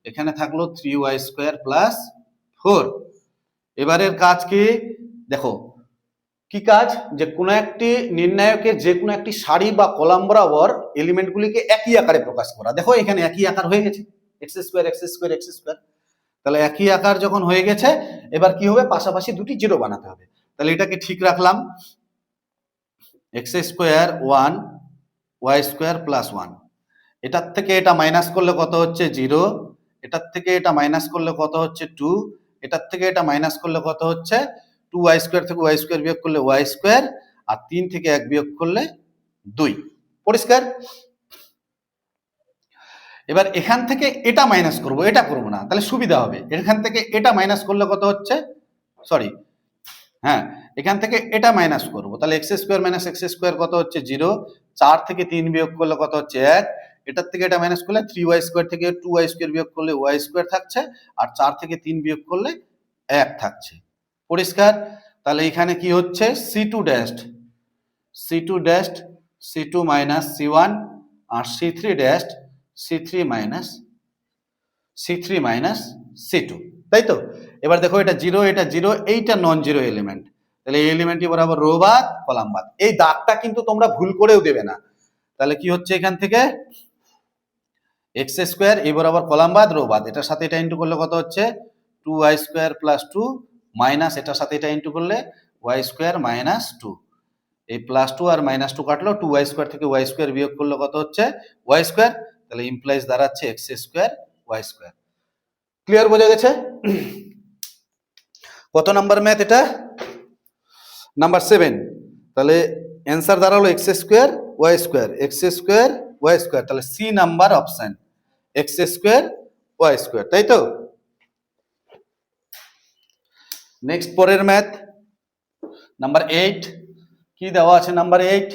এখানে থাকলো 3y স্কোয়ার প্লাস 4। এবারের কাজ কি দেখো, কি কাজ, যে কোনো একটি নির্ণায়কের যে কোনো একটি সারি বা কলাম বরাবর এলিমেন্টগুলিকে একই আকারে প্রকাশ করা। দেখো এখানে একই আকার হয়ে গেছে, এক্স স্কোয়ার, তাহলে একই আকার যখন হয়ে গেছে এবার কি হবে, পাশাপাশি দুটি জিরো বানাতে হবে। তাহলে এটাকে ঠিক রাখলাম, x square 1 y square plus 1, এটার থেকে এটা মাইনাস করলে কত হচ্ছে 0, এটার থেকে এটা মাইনাস করলে কত হচ্ছে 2, এটার থেকে এটা মাইনাস করলে কত হচ্ছে 2y স্কোয়ার থেকে y স্কোয়ার বিয়োগ করলে y স্কোয়ার, আর 3 থেকে 1 বিয়োগ করলে 2। পরিষ্কার। এবার এখান থেকে এটা মাইনাস করব, এটা করব না, তাহলে সুবিধা হবে। এখান থেকে এটা মাইনাস করলে কত হচ্ছে, সরি হ্যাঁ, এখান থেকে এটা মাইনাস করব, তাহলে x square minus x square কত হচ্ছে 0, 4 থেকে 3 বিয়োগ করলে কত হচ্ছে 1, এটার থেকে এটা মাইনাস করলে 3y স্কোয়ার থেকে 2y স্কোয়ার বিয়োগ করলে y স্কোয়ার থাকছে, আর 4 থেকে 3 বিয়োগ করলে 1 থাকছে। পরিষ্কার। তাহলে এখানে কি হচ্ছে c2 মাইনাস c1 আর c3 মাইনাস c2, তাই তো। এবার দেখো এটা 0, এটা 0, এইটা নন জিরো এলিমেন্ট, তাহলে এই এলিমেন্টটি বরাবর রো বাদ কলাম বাদ। এই দাগটা কিন্তু তোমরা ভুল করেও দেবে না। তাহলে কি হচ্ছে এখান থেকে এক্স স্কোয়ার, এই বরাবর কলাম বাদ রো বাদ, এটার সাথে এটা ইন্টু করলে কত হচ্ছে 2y স্কোয়ার প্লাস 2 মাইনাস এটার সাথে এটা ইন্টু করলে y স্কোয়ার মাইনাস 2, এই প্লাস 2 আর মাইনাস 2 কাটলো, 2y স্কোয়ার থেকে y স্কোয়ার বিয়োগ করলে কত হচ্ছে y স্কোয়ার, তাহলে ইমপ্লাইজ দাঁড়াচ্ছে x square y square. Clear, বোঝা গেছে। কত নাম্বার ম্যাথ এটা, নাম্বার 7। তাহলে অ্যান্সার দাঁড়ালো এক্স স্কোয়ার ওয়াই স্কোয়ার, তাহলে C number option x square y square, তাই তো। নেক্সট পরের ম্যাথ নাম্বার 8, কি দেওয়া আছে নাম্বার 8,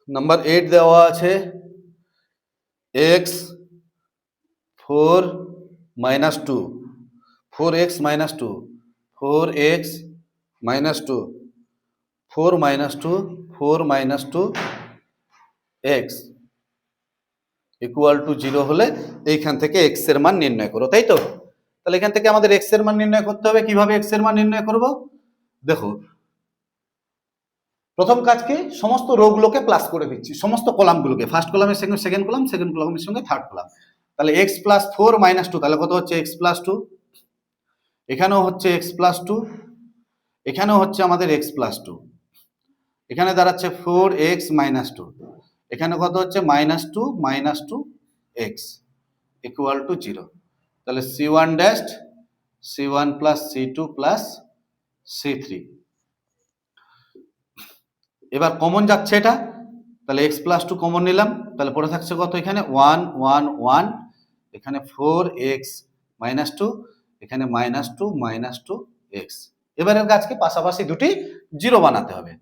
নাম্বার 8 দেওয়া আছে x 4 minus 2, 4x minus 2, 4x minus 2, 4 minus 2 x equal to 0 হলে এইখান থেকে x এর মান নির্ণয় করো, তাই তো। তাহলে এখান থেকে আমাদের x এর মান নির্ণয় করতে হবে। কিভাবে x এর মান নির্ণয় করব, দেখো প্রথম কাজ কি, সমস্ত রো গুলোকে প্লাস করে দিচ্ছি, সমস্ত কলামগুলোকে, ফার্স্ট কলামের সঙ্গে সেকেন্ড কলামের সঙ্গে থার্ড কলাম। তাহলে x প্লাস 4 মাইনাস 2, তাহলে কত হচ্ছে x প্লাস 2, এখানেও হচ্ছে x প্লাস 2, এখানেও হচ্ছে আমাদের x প্লাস 2, এখানে দাঁড়াচ্ছে 4x মাইনাস 2, এখানে কত হচ্ছে মাইনাস 2 x ইকুয়াল টু 0। তাহলে c1 plus c2 plus c3। এবার কমন যাচ্ছে এটা, তাহলে x প্লাস 2 কমন নিলাম, তাহলে পড়ে থাকছে কত, এখানে 1 1 1, এখানে 4x মাইনাস 2, এখানে মাইনাস 2 x। এবারের কাজকে পাশাপাশি দুটি জিরো বানাতে হবে।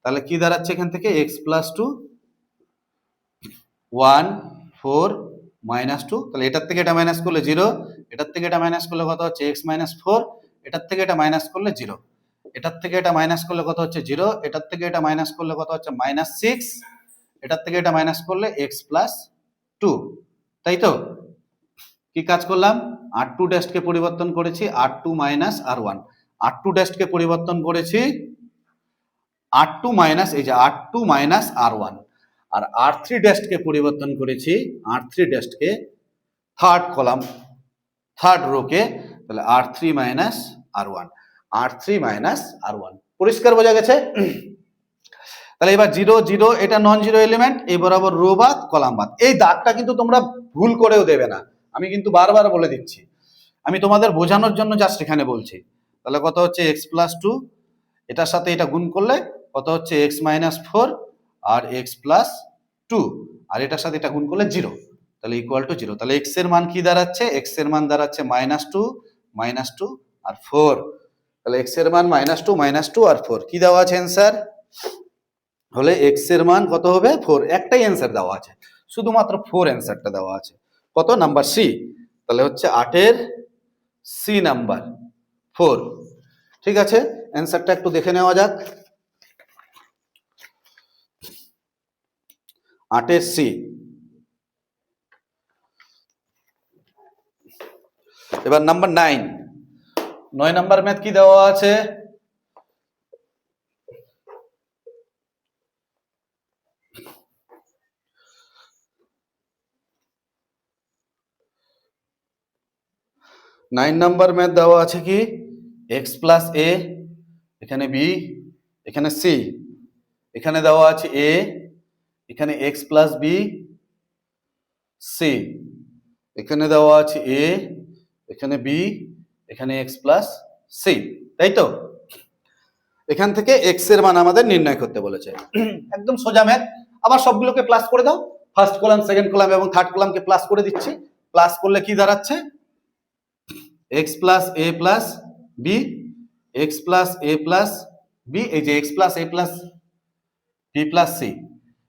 তাহলে কি দাঁড়াচ্ছে এখান থেকে x প্লাস 2 1 4 মাইনাস 2, তাহলে এটার থেকে এটা মাইনাস করলে 0, এটার থেকে এটা মাইনাস করলে কত হচ্ছে x মাইনাস 4, এটার থেকে এটা মাইনাস করলে 0, এটার থেকে এটা মাইনাস করলে কত হচ্ছে 0, এটার থেকে এটা মাইনাস করলে কত হচ্ছে মাইনাস 6, এটার থেকে এটা মাইনাস করলে x প্লাস 2, তাই তো। কি কাজ করলাম, r2 ড্যাশকে পরিবর্তন করেছি r2 মাইনাস r1, r2 ড্যাশকে পরিবর্তন করেছি R2 মাইনাস এই যে R2 মাইনাস R1, আর R3 ড্যাশকে পরিবর্তন করেছি R3 ড্যাশকে থার্ড কলাম থার্ড রোকে, তাহলে R3 minus R1, R3 minus R1। পরিষ্কার বোঝা গেছে? তাহলে এবার 0 0 এটা নন জিরো এলিমেন্ট, এই বরাবর রো বাদ কলাম বাদ। এই দাগটা কিন্তু তোমরা ভুল করেও দেবে না, আমি কিন্তু বারবার বলে দিচ্ছি, আমি তোমাদের বোঝানোর জন্য জাস্ট এখানে বলছি। তাহলে কত হচ্ছে x প্লাস 2, এটার সাথে এটা গুণ করলে কত হচ্ছে x মাইনাস 4 আর x প্লাস 2, আর এটার সাথে এটা গুণ করলে 0, তাহলে ইকুয়াল টু 0। তাহলে x এর মান কি দাঁড়াচ্ছে? x এর মান দাঁড়াচ্ছে -2 আর 4। তাহলে x এর মান -2 আর 4 কি দেওয়া আছে অ্যান্সার? হলে x এর মান কত হবে? 4। একটাই অ্যান্সার দেওয়া আছে, শুধুমাত্র 4 অ্যান্সারটা দেওয়া আছে। কত নাম্বার? সি। তাহলে হচ্ছে 8 এর সি নাম্বার 4। ঠিক আছে, অ্যান্সারটা একটু দেখে নেওয়া যাক। 8 এর সি। এবার নাম্বার 9, 9 নাম্বার ম্যাথ কি দেওয়া আছে? নাইন নাম্বার ম্যাথ দেওয়া আছে কি? এক্স প্লাস এ, এখানে বি, এখানে সি, এখানে দেওয়া আছে এ, এখানে এক্স প্লাস বি সি, এখানে দেওয়া আছে এ, এখানে বি, এখানে এক্স প্লাস সি, তাই তো? এখান থেকে এক্স এর মান আমাদের নির্ণয় করতে বলেছে। একদম সোজা ম্যাথ। আবার সবগুলোকে প্লাস করে দাও, ফার্স্ট কলাম, সেকেন্ড কলাম এবং থার্ড কলামকে প্লাস করে দিচ্ছি। প্লাস করলে কি দাঁড়াচ্ছে? এক্স প্লাস এ প্লাস বি, এক্স প্লাস এ প্লাস বি, এই যে এক্স প্লাস এ plus B plus C,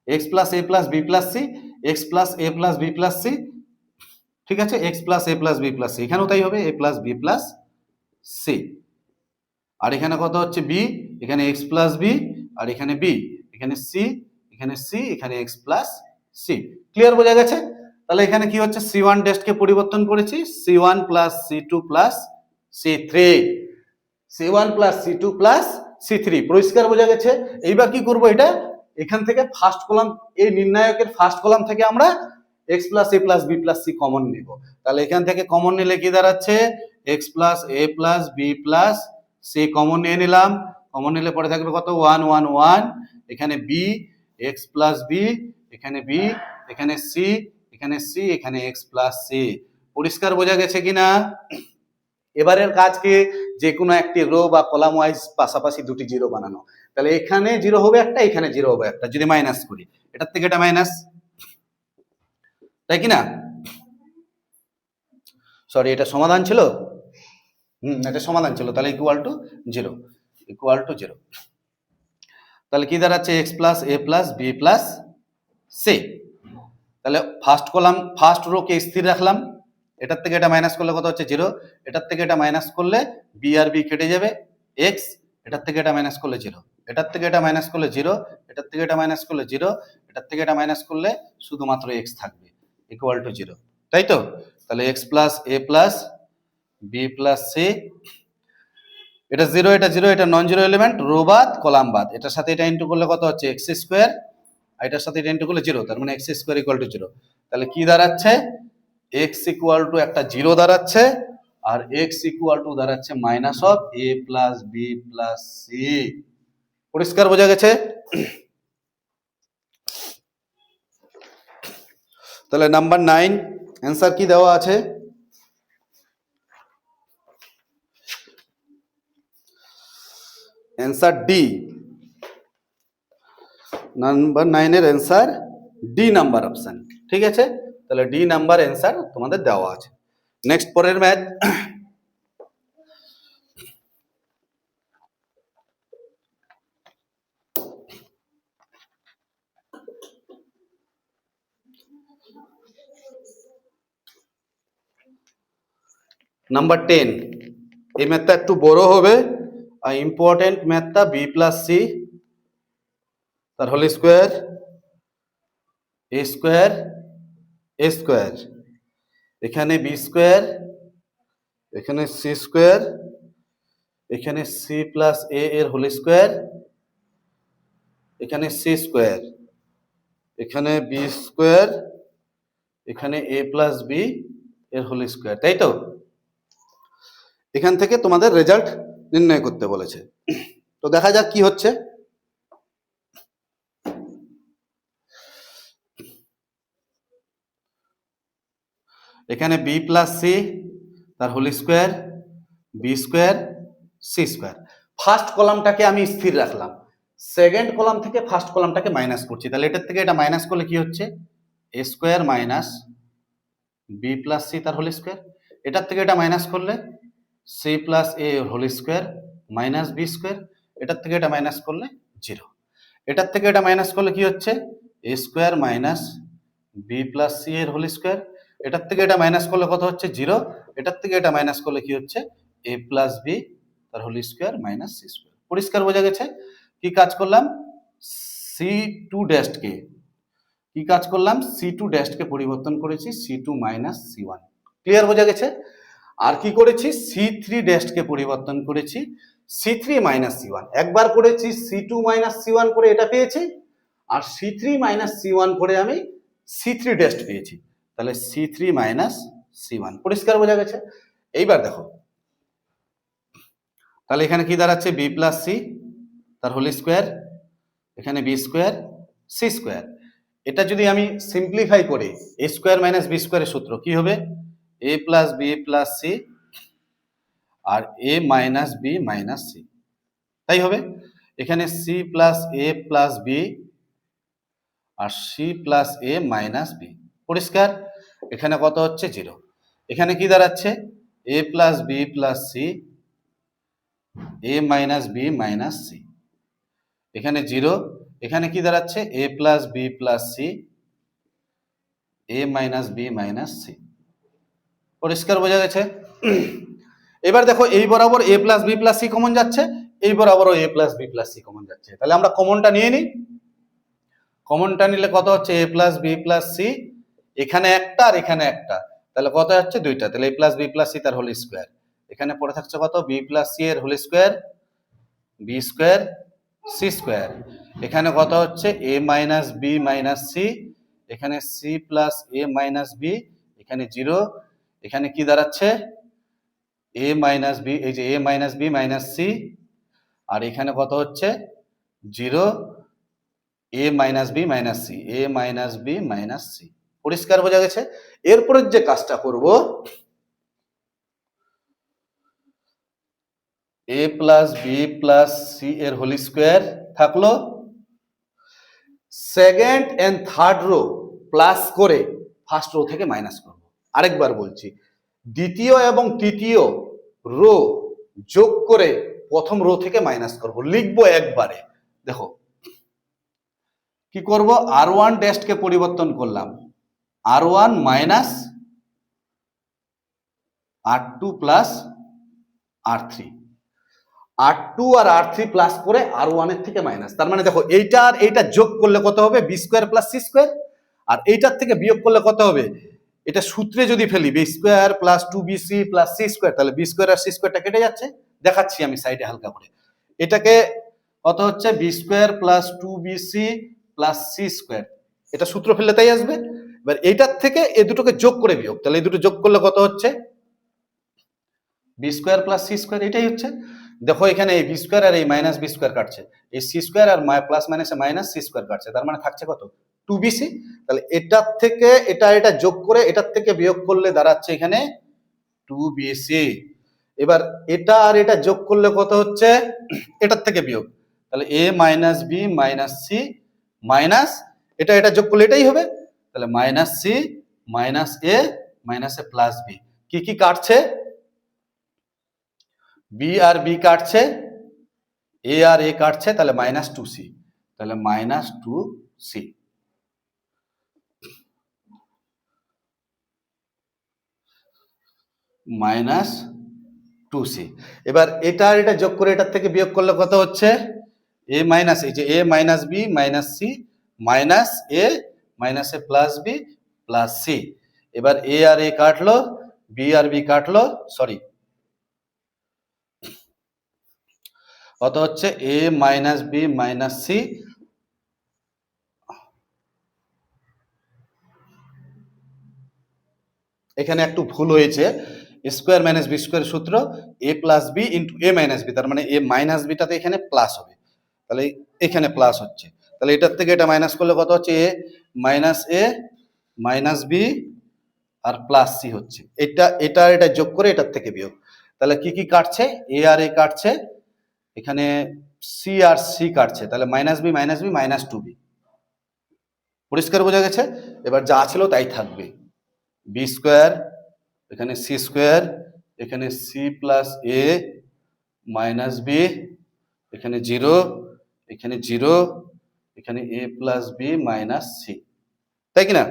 X plus এ plus B plus C, X plus এ প্লাস বি প্লাস সি। ঠিক আছে, এক্স প্লাস এ প্লাস বি প্লাস সি, এখানেও তাই হবে, A plus B plus C. আর এখানে কত হচ্ছে? বি, এখানে এক্স প্লাস বি, আর এখানে বি, এখানে সি, এখানে সি, এখানে এক্স প্লাস সি। ক্লিয়ার বোঝা গেছে? তাহলে এখানে কি হচ্ছে? সি1 ড্যাশকে পরিবর্তন করেছি সি1 প্লাস সি2 প্লাস সি3, সি1 প্লাস সি2 প্লাস সি3। পরিষ্কার বোঝা গেছে? এইবার কি করব? এটা এখান থেকে ফার্স্ট কলাম, এই নির্ণায়কের ফার্স্ট কলাম থেকে আমরা এক্স প্লাস এ plus B plus C common নিব। তাহলে এখান থেকে কমন নিলে কি দাঁড়াচ্ছে? এক্স প্লাস এ plus B plus C common নিয়ে নিলাম। কমন নিলে পরে থাকবে কত? 1 1 1, এখানে বি, এক্স প্লাস বি, এখানে বি, এখানে সি, এখানে সি, এখানে এক্স প্লাস সি। পরিষ্কার বোঝা গেছে কিনা? এবারের কাজ কি? যে কোনো একটি রো বা কলাম ওয়াইজ পাশাপাশি দুটি জিরো বানানো। তাহলে এখানে জিরো হবে একটা, এখানে জিরো হবে একটা, যদি মাইনাস করি এটার থেকে এটা মাইনাস, তাই কি না? সরি, এটা সমাধান ছিল। এটা সমাধান ছিল, তাহলে ইকুয়াল টু 0, ইকুয়াল টু 0। তাহলে কি দাঁড়াচ্ছে? এক্স প্লাস এ প্লাস বি প্লাস সি। তাহলে ফার্স্ট কলাম ফার্স্ট রো কে স্থির রাখলাম, এটার থেকে এটা মাইনাস করলে কত হচ্ছে? 0, এটার থেকে এটা মাইনাস করলে বি আর বি কেটে যাবে, এক্স, এটার থেকে এটা মাইনাস করলে 0, এটার থেকে এটা মাইনাস করলে 0, এটার থেকে এটা মাইনাস করলে 0, এটার থেকে এটা মাইনাস করলে শুধুমাত্র এক্স থাকবে, ইকুয়াল টু 0, তাই তো? তাহলে এক্স প্লাস এ প্লাস বি প্লাস সি, এটা 0, এটা 0, এটা নন জিরো এলিমেন্ট, রো বাদ কলাম বাদ, এটার সাথে এটা ইন্টু করলে কত হচ্ছে? এক্স স্কোয়ার, আর এটার সাথে এটা ইন্টু করলে 0, তার মানে এক্স স্কোয়ার ইকুয়াল টু 0। তাহলে কি দাঁড়াচ্ছে? এক্স ইকুয়াল টু একটা 0 দাঁড়াচ্ছে, আর এক্স ইকুয়াল টু দাঁড়াচ্ছে minus of a plus B plus c. পরিষ্কার বোঝা গেছে? তাহলে নাম্বার 9 অ্যান্সার কি দেওয়া আছে? Answer D. নাম্বার 9 এর অ্যান্সার ডি নাম্বার অপশন। ঠিক আছে, তাহলে ডি নাম্বার অ্যান্সার তোমাদের দেওয়া আছে। নেক্সট পরের ম্যাথ, নাম্বার 10। এই ম্যাথটা একটু বড় হবে, আর ইম্পর্টেন্ট ম্যাথটা বি প্লাস সি তার হোল স্কোয়ার, এ স্কোয়ার, এ স্কোয়ার, এখানে বি স্কোয়ার, এখানে সি স্কোয়ার, এখানে সি প্লাস এ এর হোল স্কোয়ার, এখানে সি স্কোয়ার, এখানে বি স্কোয়ার, এখানে এ প্লাস বি এর হোল স্কোয়ার, তাই তো? এখান থেকে তোমাদের রেজাল্ট নির্ণয় করতে বলেছে। তো দেখা যাক কি হচ্ছে। এখানে বি প্লাস সি তার whole square, B square, C square. First কলামটাকে আমি স্থির রাখলাম, সেকেন্ড কলাম থেকে ফার্স্ট কলামটাকে মাইনাস করছি। তাহলে এটার থেকে এটা মাইনাস করলে কি হচ্ছে? A square minus B plus C তার হোল স্কোয়ার। এটার থেকে এটা মাইনাস করলে C plus A whole square minus B square. এটার থেকে এটা মাইনাস করলে 0। এটার থেকে এটা মাইনাস করলে কি হচ্ছে? A square minus B plus C এর হোল স্কোয়ার। এটার থেকে এটা মাইনাস করলে কত হচ্ছে? 0। এটার থেকে এটা মাইনাস করলে কি হচ্ছে? এ প্লাস বি তার whole square minus c square. পরিষ্কার বোঝা গেছে? কি কাজ করলাম? সি টু ড্যাশকে কি কাজ করলাম? সি টু ড্যাশকে পরিবর্তন করেছি C two minus C one. Clear বোঝা গেছে? আর কি করেছি? সি থ্রি ড্যাশকে পরিবর্তন করেছি C three minus C one. একবার করেছি C two minus C one করে এটা পেয়েছি, আর C three minus C one করে আমি সি থ্রি ড্যাশ পেয়েছি। তাহলে C three minus C one. পরিষ্কার বোঝা গেছে? এইবার দেখো, তাহলে এখানে কি দাঁড়াচ্ছে? বি প্লাস সি তার হোল স্কোয়ার, এখানে বি স্কোয়ার, সি স্কোয়ার। এটা যদি আমি সিম্পলিফাই করি, এ স্কোয়ার মাইনাস বি স্কোয়ারের সূত্র কি হবে? A plus B plus C R A minus B minus c, তাই হবে। এখানে c plus A plus B R C plus a minus B. পরিষ্কার? এখানে কত হচ্ছে? 0। এখানে কি দাঁড়াচ্ছে? এ plus B plus C a minus B minus C. এখানে 0। এখানে কি দাঁড়াচ্ছে? এ plus B plus C a minus B minus c. পরিষ্কার বোঝা গেছে? এবার দেখো, এই বরাবর এ plus B plus C common যাচ্ছে, এই বরাবরও A plus B plus C common যাচ্ছে। তাহলে আমরা কমনটা নিয়ে নিই। কমনটা নিলে কত হচ্ছে? A plus B plus C, এখানে একটা আর এখানে একটা, তাহলে কত হচ্ছে? 2টা। তাহলে a plus B plus C তার হোল স্কোয়ার। এখানে পড়ে থাকছে কত? বি প্লাস সি এর whole square, B square, C square. এখানে কত হচ্ছে? এ মাইনাস বি মাইনাস সি, এখানে c plus a minus B, এখানে 0। এখানে কি দাঁড়াচ্ছে? এ মাইনাস বি, এই যে এ মাইনাস বি মাইনাস সি, আর এখানে কত হচ্ছে? 0 a minus B minus c, a minus B minus c. পরিষ্কার বোঝা গেছে? এরপরের যে কাজটা করব, a plus B plus C এর হোল স্কোয়ার থাকলো, second and third row plus করে ফার্স্ট রো থেকে মাইনাস করব। আরেকবার বলছি, দ্বিতীয় এবং তৃতীয় রো যোগ করে প্রথম রো থেকে মাইনাস করব। লিখবো একবারে। দেখো কি করব? আর ওয়ান ড্যাশকে পরিবর্তন করলাম আর ওয়ান মাইনাস আর টু প্লাস আর থ্রি, আর টু আর আর থ্রি প্লাস করে আর ওয়ানের থেকে মাইনাস। তার মানে দেখো, এইটা আর এইটা যোগ করলে কত হবে? B square plus C square. আর এইটার থেকে বিয়োগ করলে কত হবে? এটা সূত্রে যদি ফেলি, b square plus two b c plus C square, তাহলে বি স্কোয়ার আর সি স্কোয়ারটা কেটে যাচ্ছে। দেখাচ্ছি আমি সাইডে হালকা করে। এটাকে কত হচ্ছে? B square plus two b c plus C square. এটা সূত্র ফেললে তাই আসবে। এবার এইটার থেকে এই দুটোকে যোগ করে বিয়োগ, তাহলে এই দুটো যোগ করলে কত হচ্ছে? B square plus C square. এটাই হচ্ছে। দেখো এখানে এই বি স্কোয়ার আর এই মাইনাস বি স্কোয়ার কাটছে, এই সি স্কোয়ার আর প্লাস মাইনাসে মাইনাস সি স্কোয়ার কাটছে, তার মানে থাকছে কত? 2bc। তাহলে এটার থেকে এটা যোগ করে এটার থেকে বিয়োগ করলে দাঁড়াচ্ছে এখানে 2bc। এবার এটা আর এটা যোগ করলে কত হচ্ছে? এটার থেকে বিয়োগ, তাহলে a minus B minus C minus এটা যোগ করলে এটাই হবে। তাহলে মাইনাস সি মাইনাস এ মাইনাস এ প্লাস বি। কি কি কাটছে? বি আর বি কাটছে, এ আর এ কাটছে, তাহলে মাইনাস 2c। তাহলে মাইনাস 2c মাইনাস 2c। এবার এটা আর এটা যোগ করে এটার থেকে বিয়োগ করলে কত হচ্ছে? এ মাইনাস, এই যে এ minus B minus C minus এ মাইনাস এ প্লাস বি প্লাস সি। এবার এ আর এ কাটলো, বি আর বি কাটলো, সরি, কত হচ্ছে? এ মাইনাস বি মাইনাস সি এখানে একটু ভুল হয়েছে, স্কোয়ার মাইনাস বি স্কোয়ার সূত্র A plus B into A minus B, তার মানে এ মাইনাস বিটাতে এখানে প্লাস হবে, তাহলে এখানে প্লাস হচ্ছে, তাহলে এটার থেকে এটা মাইনাস করলে কত হচ্ছে, এ মাইনাস বি আর প্লাস সি হচ্ছে, এটা যোগ করে এটার থেকে বিয়োগ, তাহলে কি কি কাটছে, এ আর এ কাটছে, এখানে সি আর সি কাটছে, তাহলে minus B minus two b. পরিষ্কার বোঝা গেছে? এবার যা ছিল তাই থাকবে, বি স্কোয়ার, এখানে সি স্কোয়ার, এখানে c plus a minus B, এখানে জিরো, এখানে জিরো, এখানে a plus b minus c, তাই কিনা?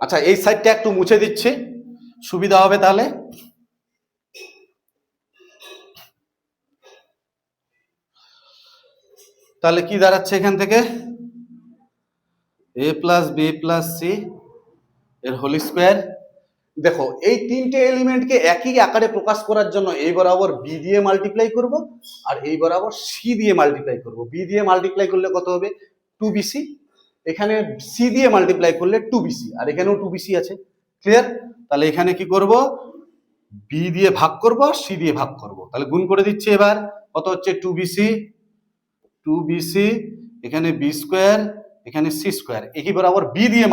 আচ্ছা, এই সাইডটা একটু মুছে দিচ্ছি, সুবিধা হবে তাহলে। তাহলে কি দাঁড়াচ্ছে এখান থেকে, এ প্লাস বি প্লাস সি এর হোল স্কোয়ার। দেখো এই তিনটে এলিমেন্টকে একই আকারে প্রকাশ করার জন্য এই বরাবর বি দিয়ে মাল্টিপ্লাই করব, আর এই বরাবর সি দিয়ে মাল্টিপ্লাই করব। বি দিয়ে মাল্টিপ্লাই করলে কত হবে, 2bc, এখানে সি দিয়ে মাল্টিপ্লাই করলে 2bc, আর এখানেও 2bc আছে। ক্লিয়ার? তাহলে এখানে কি করব, বি দিয়ে ভাগ করব, সি দিয়ে ভাগ করব, তাহলে গুণ করে দিচ্ছি। এবার কত হচ্ছে, 2bc, এখানে বি স্কোয়ার, এখানে সি স্কোয়ার, একই বরাবর বি দিয়ে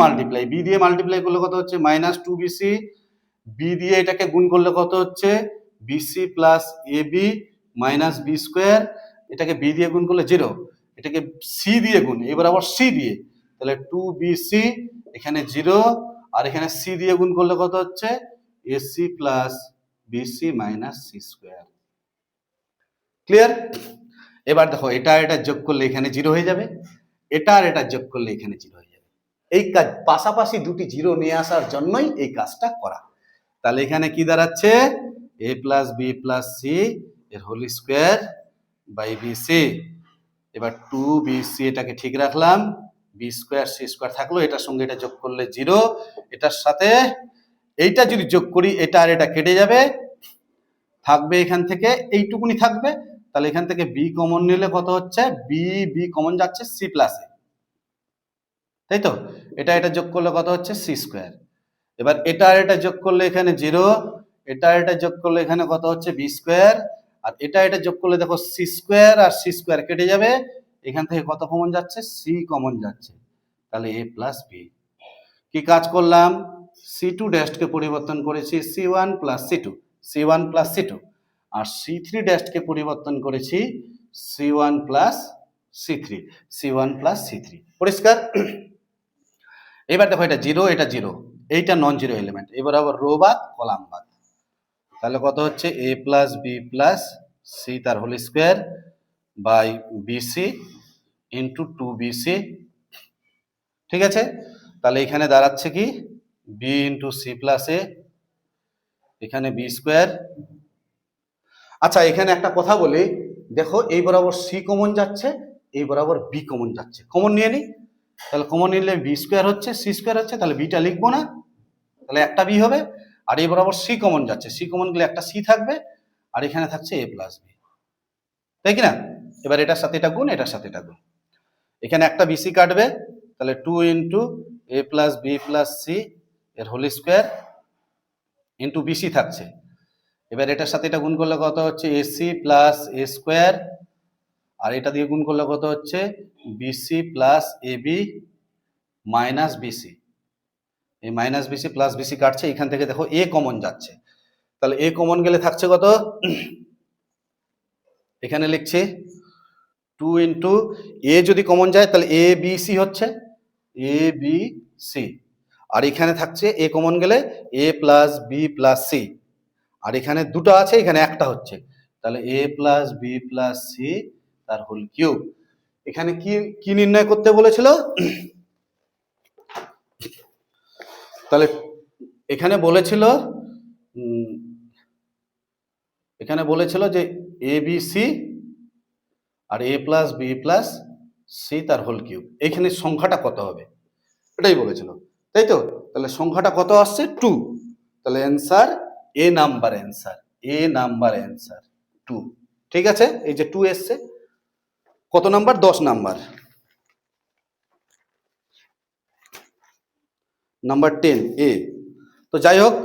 মাল্টিপ্লাই করলে কত হচ্ছে, মাইনাস 2bc, বি দিয়ে এটাকে গুণ করলে কত হচ্ছে, BC plus A B minus B square, এটাকে বি দিয়ে গুণ করলে জিরো, এটাকে সি দিয়ে গুণ, এবার আবার সি দিয়ে, তাহলে 2bc, এখানে জিরো, আর এখানে সি দিয়ে গুণ করলে কত হচ্ছে, a c plus b c minus c square. Clear? এবার দেখো এটা যোগ করলে এখানে জিরো হয়ে যাবে, এটা আর এটা যোগ করলে এখানে জিরো হয়ে যাবে। এই কাজ পাশাপাশি দুটি জিরো নিয়ে আসার জন্যই এই কাজটা করা। তাহলে এখানে কি দাঁড়াচ্ছে, এ প্লাস বি প্লাস সি এর হোল স্কোয়ার বাই বিসি। এবার 2bc এটাকে ঠিক রাখলাম, বি স্কোয়ার সি স্কোয়ার থাকলো, এটার সঙ্গে এটা যোগ করলে জিরো, এটার সাথে এইটা যদি যোগ করি এটা আর এটা কেটে যাবে, থাকবে এখান থেকে এইটুকুনি থাকবে, তাহলে এখান থেকে বি কমন নিলে কত হচ্ছে, বি কমন যাচ্ছে সি প্লাস এ, তাই তো? এটা যোগ করলে কত হচ্ছে, সি স্কোয়ার। এবার এটা আর এটা যোগ করলে এখানে জিরো, এটা আর এটা যোগ করলে এখানে কত হচ্ছে, বি স্কোয়ার, আর এটা যোগ করলে দেখো সি স্কোয়ার আর সি স্কোয়ার কেটে যাবে, এখান থেকে কত কমন যাচ্ছে, সি কমন যাচ্ছে, তাহলে এ প্লাস বি। কি কাজ করলাম, সি টু ড্যাশকে পরিবর্তন করেছি সি1 প্লাস সি2, আর সি3 পরিবর্তন করেছি সি1 প্লাস সি3, পরিষ্কার? এবার দেখো এটা জিরো, এটা জিরো, এইটা নন জিরো এলিমেন্ট, এবার আবার রো বাদ কলাম বাদ, তাহলে কত হচ্ছে, a plus B plus C তার whole square by b c into 2bc। ঠিক আছে? তাহলে এখানে দাঁড়াচ্ছে কি, b into c plus a, এখানে বি স্কোয়ার। আচ্ছা এখানে একটা কথা বলি, দেখো এই বরাবর সি কমন যাচ্ছে, এই বরাবর বি কমন যাচ্ছে, কমন নিয়ে নি, তাহলে কমন নিলে বি স্কোয়ার হচ্ছে, সি স্কোয়ার হচ্ছে, তাহলে বিটা লিখবো না, তাহলে একটা বি হবে, আর এই বরাবর সি কমন যাচ্ছে, সি কমন গেলে একটা সি থাকবে, আর এখানে থাকছে এ প্লাস বি, তাই কিনা? এবার এটার সাথে এটা গুণ, এটার সাথে এটা গুণ, এখানে একটা বিসি কাটবে, তাহলে 2 ইন্টু এ প্লাস বি প্লাস সি এর হোল স্কোয়ার ইন্টু বিসি থাকছে, এবার এটার সাথে এটা গুণ করলে কত হচ্ছে, এসি প্লাস এ স্কোয়ার, আর এটা দিয়ে গুণ করলে কত হচ্ছে, BC plus A B minus BC, এই মাইনাস বিসি প্লাস বিসি কাটছে, এখান থেকে দেখো এ কমন যাচ্ছে, তাহলে এ কমন গেলে থাকছে কত, এখানে লিখছি 2 ইন্টু এ যদি কমন যায় তাহলে এ বি সি হচ্ছে, এ বি সি, আর এখানে থাকছে এ কমন গেলে এ প্লাস বি প্লাস সি, আর এখানে দুটো আছে, এখানে একটা হচ্ছে, তাহলে a plus B plus C তার হোল কিউব। এখানে কি কি নির্ণয় করতে বলেছিল, তাহলে এখানে বলেছিল যে A B C R A plus B plus C তার হোল কিউব, এখানে সংখ্যাটা কত হবে এটাই বলেছিল, তাই তো? তাহলে সংখ্যাটা কত আসছে, 2, তাহলে অ্যান্সার এ নাম্বার অ্যান্সার 2। ঠিক আছে, এই যে 2 এসছে, কত নাম্বার, 10 নাম্বার। নাম্বার 10 এ। তো যাই হোক,